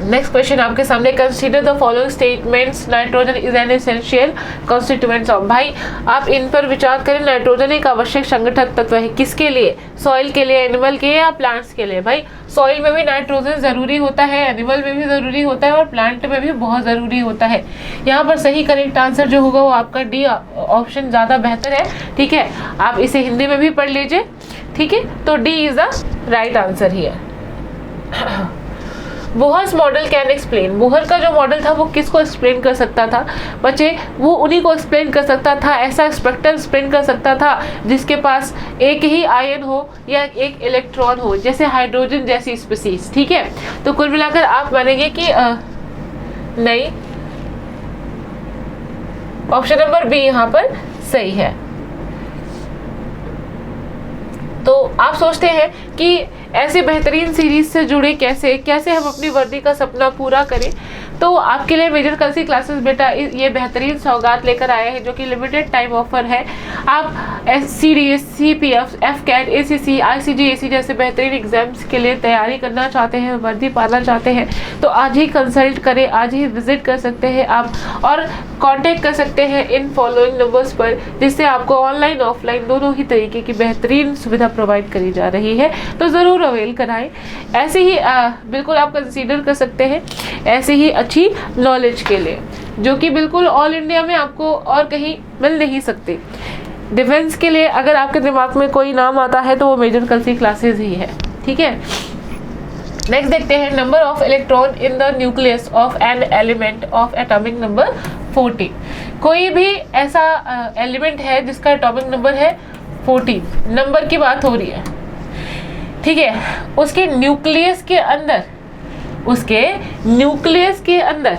नेक्स्ट क्वेश्चन आपके सामने, consider the following statements nitrogen is an essential constituents of. भाई आप इन पर विचार करें, नाइट्रोजन एक आवश्यक संगठक तत्व है, किसके लिए? सॉइल के लिए, एनिमल के या प्लांट्स के लिए? भाई सॉइल में भी नाइट्रोजन ज़रूरी होता है, एनिमल में भी ज़रूरी होता है और प्लांट में भी बहुत ज़रूरी होता है। यहाँ पर सही करेक्ट आंसर जो होगा वो आपका डी ऑप्शन ज़्यादा बेहतर है, ठीक है। आप इसे हिंदी में भी पढ़ लीजिए, ठीक है। तो D is the right answer here. Bohr's model can explain, Bohr का जो मॉडल था वो किसको एक्सप्लेन कर सकता था बच्चे? वो उन्हीं को एक्सप्लेन कर सकता था, ऐसा स्पेक्ट्रम एक्सप्लेन कर सकता था जिसके पास एक ही आयन हो या एक इलेक्ट्रॉन हो, जैसे हाइड्रोजन जैसी स्पीसीज, ठीक है। तो कुल मिलाकर आप मानेंगे कि नहीं, ऑप्शन नंबर बी यहाँ पर सही है। तो आप सोचते हैं कि ऐसे बेहतरीन सीरीज से जुड़े कैसे हम अपनी वर्दी का सपना पूरा करें, तो आपके लिए मेजर कल्सी क्लासेस बेटा ये बेहतरीन सौगात लेकर आए हैं, जो कि लिमिटेड टाइम ऑफर है। आप CDS, CPF, FCAT, ACC, ICGAC जैसे बेहतरीन एग्जाम्स के लिए तैयारी करना चाहते हैं, वर्दी पाना चाहते हैं, तो आज ही कंसल्ट करें, आज ही विजिट कर सकते हैं आप, और कांटेक्ट कर सकते हैं इन फॉलोइंग नंबर्स पर, जिससे आपको ऑनलाइन ऑफलाइन दोनों ही तरीके की बेहतरीन सुविधा प्रोवाइड करी जा रही है। तो ज़रूर अवेल कराएं। ऐसे ही बिल्कुल आप कंसीडर कर सकते हैं ऐसे ही अच्छी नॉलेज के लिए, जो कि बिल्कुल ऑल इंडिया में आपको और कहीं मिल नहीं सकते। डिफेंस के लिए अगर आपके दिमाग में कोई नाम आता है तो वो मेजर कल्सी क्लासेस ही है, ठीक है। नेक्स्ट देखते हैं, number of electron in the nucleus of an element of atomic number 14। कोई भी ऐसा एलिमेंट है जिसका एटॉमिक नंबर है 14, नंबर की बात हो रही है, ठीक है, उसके न्यूक्लियस के अंदर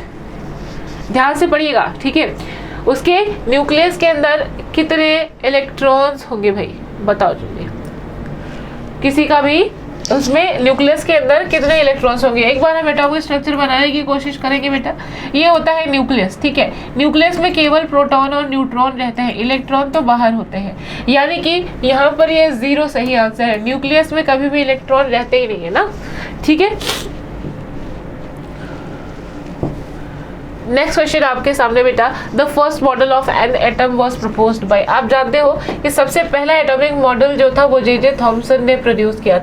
ध्यान से पढ़िएगा, ठीक है, उसके न्यूक्लियस के अंदर कितने इलेक्ट्रॉन्स होंगे भाई, बताओ जल्दी। किसी का भी उसमें न्यूक्लियस के अंदर कितने इलेक्ट्रॉन्स होंगे। एक बार हम एटॉमिक स्ट्रक्चर बनाने की कोशिश करेंगे बेटा। ये होता है न्यूक्लियस, ठीक है। न्यूक्लियस में केवल प्रोटॉन और न्यूट्रॉन रहते हैं, इलेक्ट्रॉन तो बाहर होते हैं, यानी कि यहाँ पर ये 0 सही आंसर है। न्यूक्लियस में कभी भी इलेक्ट्रॉन रहते ही नहीं है ना, ठीक है। नेक्स्ट क्वेश्चन आपके सामने बेटा, the first model of an atom was proposed by. आप जानते हो कि सबसे पहला एटॉमिक मॉडल जो था वो जे थॉमसन ने प्रपोज किया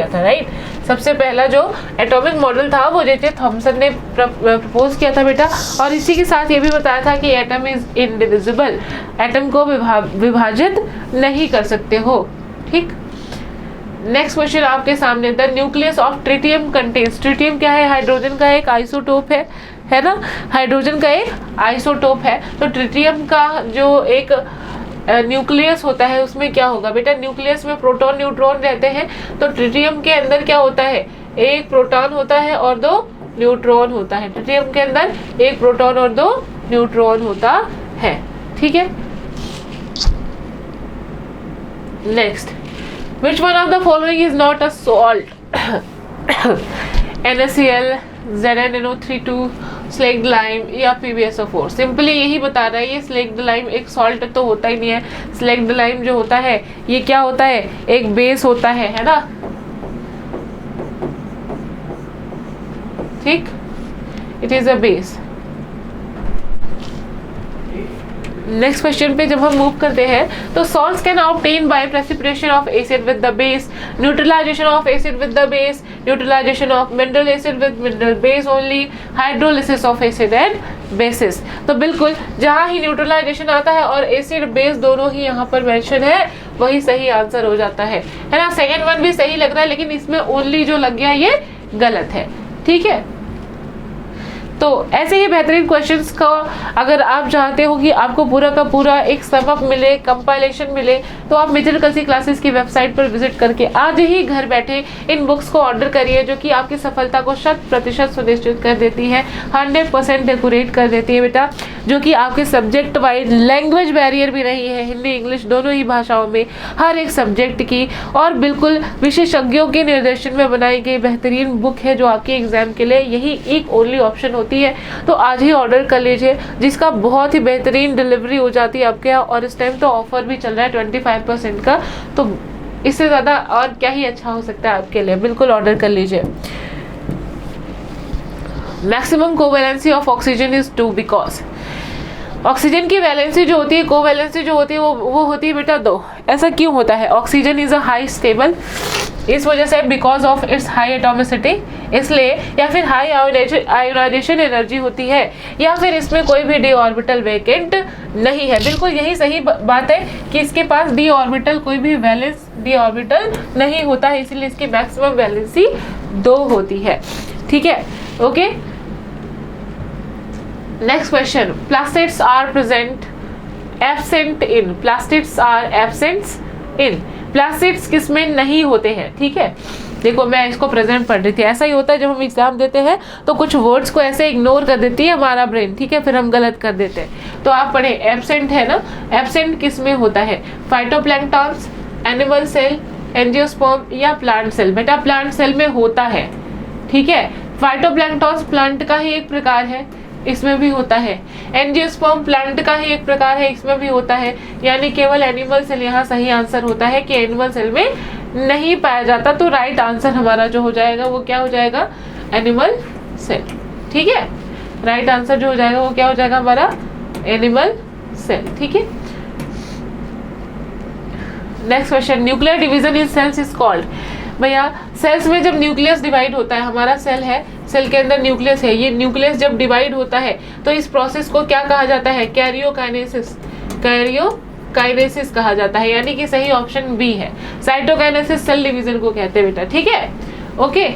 था, राइट। सबसे पहला जो एटॉमिक मॉडल था वो जे थॉमसन ने प्रपोज किया था बेटा। और इसी के साथ ये भी बताया था कि एटम इज इनडिविजिबल, एटम को विभाजित नहीं कर सकते हो, ठीक। नेक्स्ट क्वेश्चन आपके सामने, the nucleus of tritium contains. Tritium क्या है? हाइड्रोजन का एक आइसोटोप है ना, हाइड्रोजन का एक आइसोटोप है। तो ट्रिटियम का जो एक न्यूक्लियस होता है उसमें क्या होगा बेटा? न्यूक्लियस में प्रोटॉन न्यूट्रॉन रहते हैं, तो ट्रिटियम के अंदर क्या होता है? एक प्रोटॉन होता है और 2 न्यूट्रॉन होता है। ट्रिटियम के अंदर एक प्रोटॉन और 2 न्यूट्रॉन होता है, ठीक है। Next, which one of the following is not a salt? NaCl, ZnNO32, slaked lime या PbSO4। सिंपली यही बता रहा है, ये स्लेक्ड लाइम एक सॉल्ट तो होता ही नहीं है। स्लेक्ड लाइम जो होता है ये क्या होता है? एक बेस होता है ना, ठीक, it is a base. Next question पे जब हम मूव करते हैं तो salts can obtain by precipitation of acid with the base, neutralisation of acid with the base, neutralisation of mineral acid with mineral base only, hydrolysis of acid and bases. तो बिल्कुल जहां ही न्यूट्रलाइजेशन आता है और एसिड बेस दोनों ही यहाँ पर मेंशन है, वही सही आंसर हो जाता है ना। सेकेंड वन भी सही लग रहा है, लेकिन इसमें ओनली जो लग गया ये गलत है, ठीक है। तो ऐसे ही बेहतरीन क्वेश्चंस का अगर आप चाहते हो कि आपको पूरा का पूरा एक समअप मिले, कंपाइलेशन मिले, तो आप मेजर कल्सी क्लासेस की वेबसाइट पर विजिट करके आज ही घर बैठे इन बुक्स को ऑर्डर करिए, जो कि आपकी सफलता को 100% सुनिश्चित कर देती है, 100% डेकोरेट कर देती है बेटा, जो कि आपके सब्जेक्ट वाइज लैंग्वेज बैरियर भी नहीं है, हिंदी इंग्लिश दोनों ही भाषाओं में हर एक सब्जेक्ट की, और बिल्कुल विशेषज्ञों के निर्देशन में बनाई गई बेहतरीन बुक है, जो आपके एग्जाम के लिए यही एक ओनली ऑप्शन होती है। तो आज ही ऑर्डर कर लीजिए, जिसका बहुत ही बेहतरीन डिलीवरी हो जाती है आपके यहाँ, और इस टाइम तो ऑफर भी चल रहा है 25% का, तो इससे ज़्यादा और क्या ही अच्छा हो सकता है आपके लिए। बिल्कुल ऑर्डर कर लीजिए। Maximum covalency of oxygen is 2 because oxygen की वैलेंसी जो होती है, कोवैलेंसी जो होती है वो होती है बेटा 2। ऐसा क्यों होता है? Oxygen is a high stable, इस वजह से because of its high atomicity, इसलिए, या फिर हाई आयोनाइजेशन एनर्जी होती है, या फिर इसमें कोई भी डी ऑर्बिटल वैकेंट नहीं है। बिल्कुल यही सही बात है कि इसके पास डी ऑर्बिटल, कोई भी वैलेंस डी ऑर्बिटल नहीं होता है, इसीलिए इसकी मैक्सिमम वैलेंसी 2 होती है, ठीक है। Okay, next question, plastids are absent in. Plastids are absents in, plastids किसमें नहीं होते हैं, ठीक है। देखो मैं इसको प्रेजेंट पढ़ रही थी, ऐसा ही होता है जब हम एग्जाम देते हैं तो कुछ वर्ड्स को ऐसे इग्नोर कर देती है हमारा ब्रेन, ठीक है, फिर हम गलत कर देते हैं। तो आप पढ़े एब्सेंट है ना, एब्सेंट किसमें होता है? फाइटोप्लैंक्टन्स, एनिमल सेल, एंजियोस्पर्म या प्लांट सेल। बेटा प्लांट सेल में होता है, ठीक है। फाइटोप्लैंक्टन्स प्लांट का ही एक प्रकार है, इसमें भी होता है। एंजियोस्पर्म प्लांट का ही एक प्रकार है, इसमें भी होता है। यानी केवल एनिमल सेल यहाँ सही आंसर होता है कि एनिमल सेल में नहीं पाया जाता। तो राइट आंसर हमारा जो हो जाएगा वो क्या हो जाएगा? एनिमल सेल, ठीक है। राइट आंसर जो हो जाएगा वो क्या हो जाएगा हमारा? एनिमल सेल, ठीक है। Next question, nuclear division in cells is called. भैया सेल्स में जब न्यूक्लियस डिवाइड होता है, हमारा सेल है, सेल के अंदर न्यूक्लियस है, ये न्यूक्लियस जब डिवाइड होता है तो इस प्रोसेस को क्या कहा जाता है? कैरियोकाइनेसिस, कैरियोकाइनेसिस कहा जाता है, यानी कि सही ऑप्शन बी है। साइटोकाइनेसिस सेल डिवीजन को कहते हैं बेटा, ठीक है। Okay,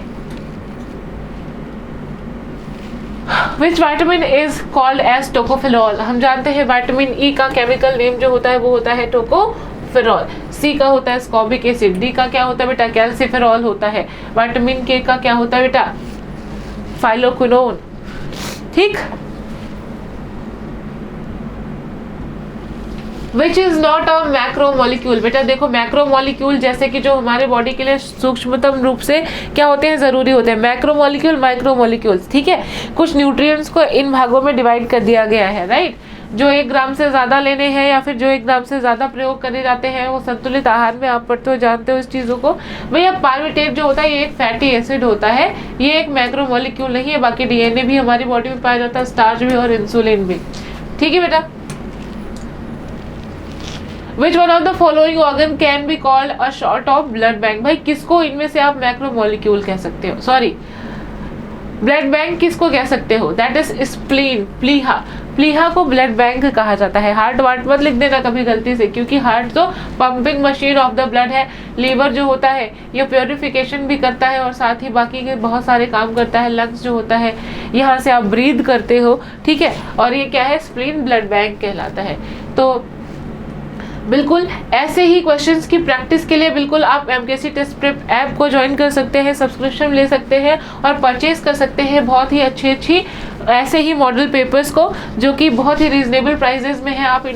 which vitamin is called as tocopherol? हम जानते हैं विटामिन ई का केमिकल नेम जो होता है वो होता है टोकोफेरॉल। सी का होता है स्कॉबिक एसिड। डी का क्या होता है बेटा? कैल्सिफेरॉल होता है। विटामिन के का क्या होता है बेटा? फाइलोक्विनोन। ठीक। Which is not a macromolecule? बेटा देखो, मैक्रोमोलिक्यूल जैसे कि जो हमारे बॉडी के लिए सूक्ष्मतम रूप से क्या होते हैं, जरूरी होते हैं। मैक्रोमोलिक्यूल, माइक्रोमोलिक्यूल्स, ठीक है। कुछ न्यूट्रिएंट्स को इन भागों में डिवाइड कर दिया गया है, राइट। जो 1 ग्राम से ज्यादा लेने हैं या फिर जो 1 ग्राम से ज्यादा प्रयोग करे जाते हैं वो संतुलित आहार में, आप पढ़ते हो, जानते हो इस चीजों को। भैया पार्मिटेट जो होता है ये एक फैटी एसिड होता है, ये एक मैक्रोमोलिक्यूल नहीं है। बाकी डीएनए भी हमारी बॉडी में पाया जाता है, स्टार्च भी और इंसुलिन भी, ठीक है बेटा। Which one of the following organ can be called a sort of blood bank? भाई किसको इनमें से आप मैक्रोमोलिक्यूल कह सकते हो? सॉरी, ब्लड बैंक किसको कह सकते हो? दैट इज स्प्लीन, प्लीहा। प्लीहा को ब्लड बैंक कहा जाता है। हार्ट वार्ट मत लिख देना कभी गलती से, क्योंकि हार्ट तो pumping machine of the blood है। लीवर जो होता है ये प्योरिफिकेशन भी करता है और साथ ही बाकी के बहुत सारे काम करता है। लंग्स जो होता है यहाँ से आप ब्रीद करते हो, ठीक है। और ये क्या है? स्प्लीन ब्लड बैंक कहलाता है। तो बिल्कुल ऐसे ही क्वेश्चंस की प्रैक्टिस के लिए बिल्कुल आप MKC टेस्ट प्रेप ऐप को ज्वाइन कर सकते हैं, सब्सक्रिप्शन ले सकते हैं और परचेज कर सकते हैं बहुत ही अच्छी ऐसे ही मॉडल पेपर्स को, जो कि बहुत ही रीजनेबल प्राइजेस में है। आप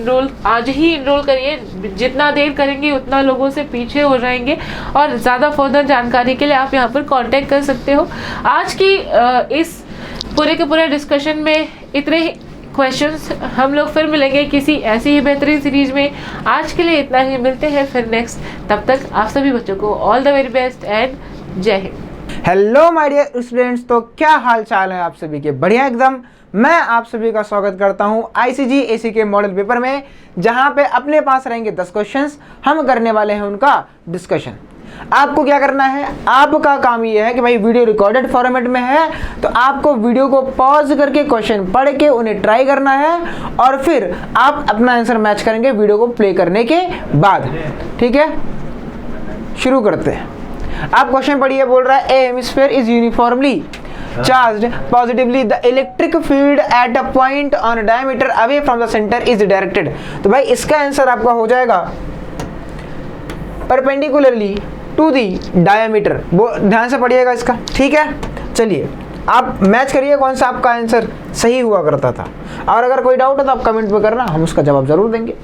आज ही इनरोल करिए, जितना देर करेंगे उतना लोगों से पीछे हो जाएंगे। और ज़्यादा फर्दर जानकारी के लिए आप यहाँ पर कॉन्टेक्ट कर सकते हो। आज की इस पूरे के पूरे डिस्कशन में इतने ही क्वेश्चंस, हम लोग फिर मिलेंगे किसी ऐसी ही बेहतरीन सीरीज में। आज के लिए इतना ही, मिलते हैं फिर नेक्स्ट। तब तक आप सभी बच्चों को all the very best and Jai Hind. Hello my dear students, तो क्या हाल चाल है आप सभी के? बढ़िया एकदम। मैं आप सभी का स्वागत करता हूं ICGAC के मॉडल पेपर में, जहां पे अपने पास रहेंगे 10 क्वेश्चंस। हम करने वाले हैं उनका डिस्कशन। आपको क्या करना है? आपका काम ये है कि भाई वीडियो रिकॉर्डेड फॉर्मेट में है, तो आपको वीडियो को पॉज करके क्वेश्चन पढ़ के उन्हें ट्राई करना है और फिर आप अपना आंसर मैच करेंगे वीडियो को प्ले करने के बाद, ठीक है। शुरू करते हैं। आप क्वेश्चन पढ़िए। बोल रहा है a hemisphere is uniformly charged positively, the electric field at a point on a diameter away from the center is directed। तो भाई इसका आंसर आपका हो जाएगा perpendicularly to the diameter। वो ध्यान से पढ़िएगा इसका, ठीक है। चलिए आप मैच करिए कौन सा आपका आंसर सही हुआ करता था, और अगर कोई डाउट है तो आप कमेंट में करना, हम उसका जवाब जरूर देंगे।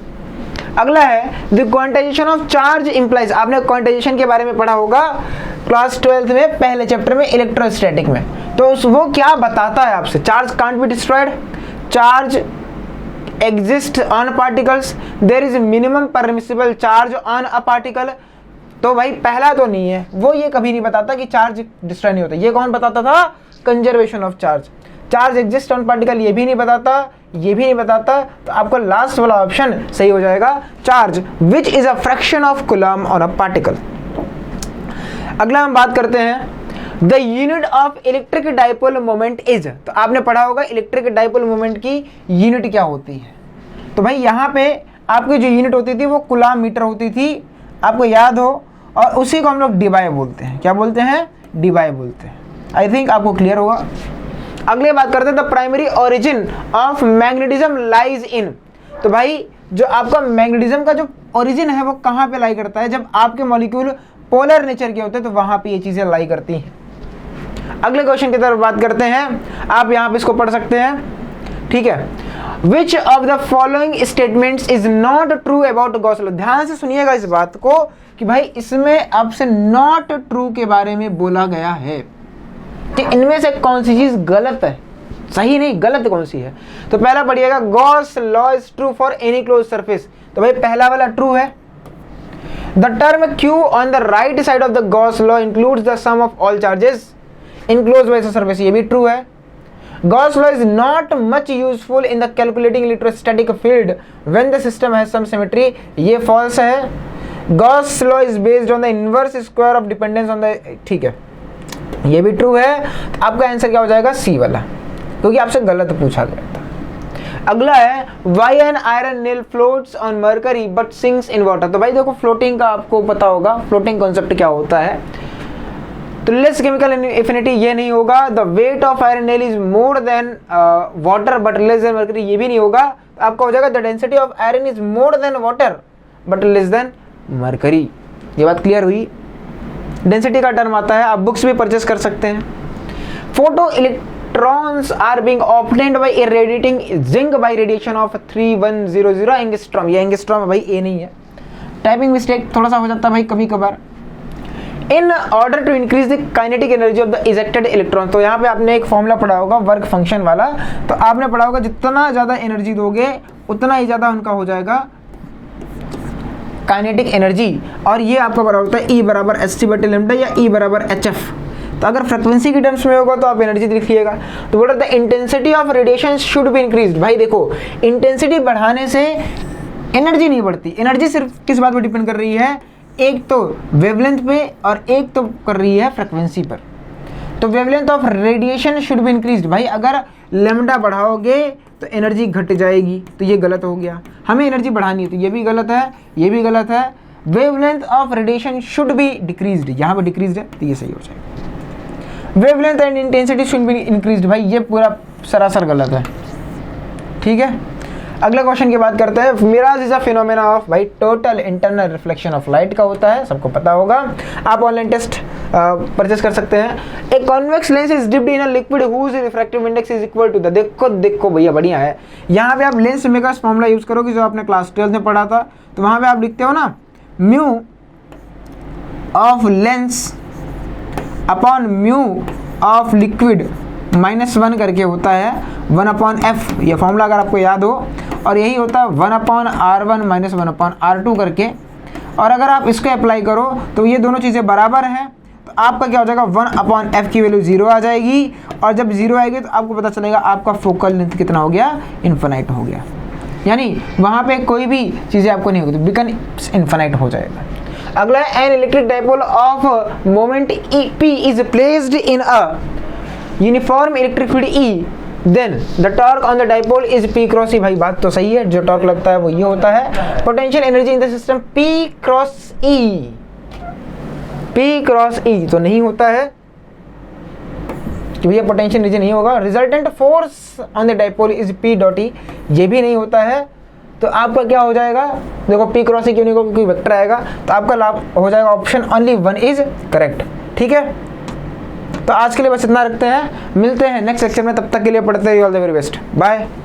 अगला है the quantization of charge implies. आपने क्वांटाइजेशन के बारे में पढ़ा होगा क्लास 12th में, पहले चैप्टर में इलेक्ट्रोस्टैटिक में। तो वो क्या बताता है आपसे? Charge can't be destroyed, charge exist on particles, there is minimum permissible charge on a particle. तो भाई पहला तो नहीं है, वो ये कभी नहीं बताता कि चार्ज डिस्ट्रॉय नहीं होता। ये कौन बताता था? Conservation of charge. Charge exist on particle ये भी नहीं बताता, ये भी नहीं बताता। तो आपका लास्ट वाला ऑप्शन सही हो जाएगा, charge which is a fraction of coulomb on a particle. अगला हम बात करते हैं the unit of electric dipole moment is. तो आपने पढ़ा होगा इलेक्ट्रिक डाइपोल मोमेंट की यूनिट क्या होती है। तो भाई यहाँ पे आपकी जो यूनिट होती थी वो कूलम मीटर होती थी, आपको याद हो, और उसी को हम लोग डीवाई बोलते हैं। क्या बोलते हैं? डीवाई बोलते हैं। आई थिंक आपको क्लियर होगा। अगले बात करते हैं the primary origin of magnetism lies in. तो भाई जो आपका मैग्नेटिज्म का जो ओरिजिन है वो कहाँ पे लाई करता है? जब आपके मॉलिक्यूल पोलर नेचर के होते हैं तो वहां पे ये चीजें लाई करती हैं। अगले क्वेश्चन की तरफ बात करते हैं। आप यहाँ पे इसको पढ़ सकते हैं, ठीक है। Which of the following statements is not true about Gauss law. ध्यान से सुनिएगा इस बात को कि भाई इसमें आपसे नॉट ट्रू के बारे में बोला गया है कि इनमें से कौन सी चीज गलत है, सही नहीं, गलत कौन सी है। तो पहला पढ़िएगा, Gauss law is true for any close surface. तो भाई पहला वाला ट्रू है। The term Q on the right side of the Gauss law includes the sum of all charges enclosed by the surface। ये भी ट्रू है। Gauss law is not much useful in the calculating electrostatic field when the system has some symmetry। ये false है। Gauss law is based on the inverse square of dependence on the, ठीक है, ये भी ट्रू है। तो आपका आंसर क्या हो जाएगा? सी वाला, क्योंकि आपसे गलत पूछा गया था। अगला है why an iron nail floats on mercury but sinks in water। तो भाई देखो फ्लोटिंग का आपको पता होगा, फ्लोटिंग कॉन्सेप्ट क्या होता है। तो लेस केमिकल एफिनिटी ये नहीं होगा। The weight of iron nail is more than water but less than mercury, ये भी नहीं होगा। तो आपका हो जाएगा the density of iron is more than water but less than mercury. ये बात क्लियर हुई। डेंसिटी का टर्म आता है, आप बुक्स भी परचेस कर सकते हैं। Photo electrons are being obtained by irradiating zinc by radiation of 3100 angstrom. ये एंगस्ट्रॉम है भाई, ए नहीं है। टाइपिंग मिस्टेक थोड़ा सा हो जाता है भाई कभी कभार। In order to increase the kinetic energy of the ejected electron, तो यहाँ पे आपने एक फॉर्मूला पढ़ा होगा वर्क फंक्शन वाला, तो आपने पढ़ा होगा जितना ज़्यादा एनर्जी दोगे उतना ही ज़्यादा उनका हो जाएगा काइनेटिक एनर्जी। और ये आपका बराबर होता है E बराबर hc/λ या E बराबर hf। तो अगर फ्रिक्वेंसी की टर्म्स में होगा तो आप एनर्जी लिखिएगा। तो बोला the intensity of radiation should be increased. भाई देखो, इंटेंसिटी बढ़ाने से एनर्जी नहीं बढ़ती। एनर्जी सिर्फ किस बात पर डिपेंड कर रही है, एक तो वेवलेंथ पे और एक तो कर रही है फ्रिक्वेंसी पर। तो wavelength of radiation should be increased. भाई अगर लैम्डा बढ़ाओगे तो एनर्जी घट जाएगी, तो ये गलत हो गया। हमें एनर्जी बढ़ानी है तो ये भी गलत है, ये भी गलत है। Wavelength of radiation should be decreased, यहाँ पर डिक्रीज्ड है तो ये सही हो जाएगा। Wavelength and intensity should be increased, भाई ये पूरा सरासर गलत है। ठीक है, अगले क्वेश्चन की बात करते हैं। Mirage is a phenomena of, भाई total internal reflection of light का होता है, सबको पता होगा। आप ऑनलाइन टेस्ट परचेस कर सकते हैं। A convex lens is dipped in a liquid whose refractive index is equal to the, देखो भैया बढ़िया है। यहाँ पे आप लेंस मेकर्स फॉर्मूला यूज करोगे जो आपने क्लास 12 में पढ़ा था। तो वहाँ पे आप लिखते हो ना, mu of lens upon mu of liquid -1 करके होता है 1/f। ये फॉर्मूला अगर आपको याद हो, और यही होता है 1/r1 - 1/r2 करके। और अगर आप इसको अप्लाई करो तो ये दोनों चीज़ें बराबर हैं, तो आपका क्या हो जाएगा 1/f की वैल्यू 0 आ जाएगी। और जब 0 आएगी तो आपको पता चलेगा आपका फोकल लेंथ कितना हो गया, इन्फिनाइट हो गया। यानी वहाँ पे कोई भी चीज़ें आपको नहीं होगी, बिकन इन्फिनाइट हो जाएगा। अगला है an electric dipole of moment P is placed in a uniform electric field E, then the torque on the dipole is P cross E। भाई बात तो सही है, जो टॉर्क लगता है वो ये होता है। Potential energy in the system P cross E, P cross E तो नहीं होता है कि भैया पोटेंशियल एनर्जी नहीं होगा। Resultant force on the dipole is P dot E, ये भी नहीं होता है। तो आपका क्या हो जाएगा, देखो P क्रॉस E क्यों नहीं होगा, क्योंकि वेक्टर आएगा। तो आपका लाभ हो जाएगा ऑप्शन ओनली 1 इज करेक्ट। ठीक है, तो आज के लिए बस इतना रखते हैं, मिलते हैं नेक्स्ट सेक्शन में। तब तक के लिए पढ़ते रहिए। All the very best, bye.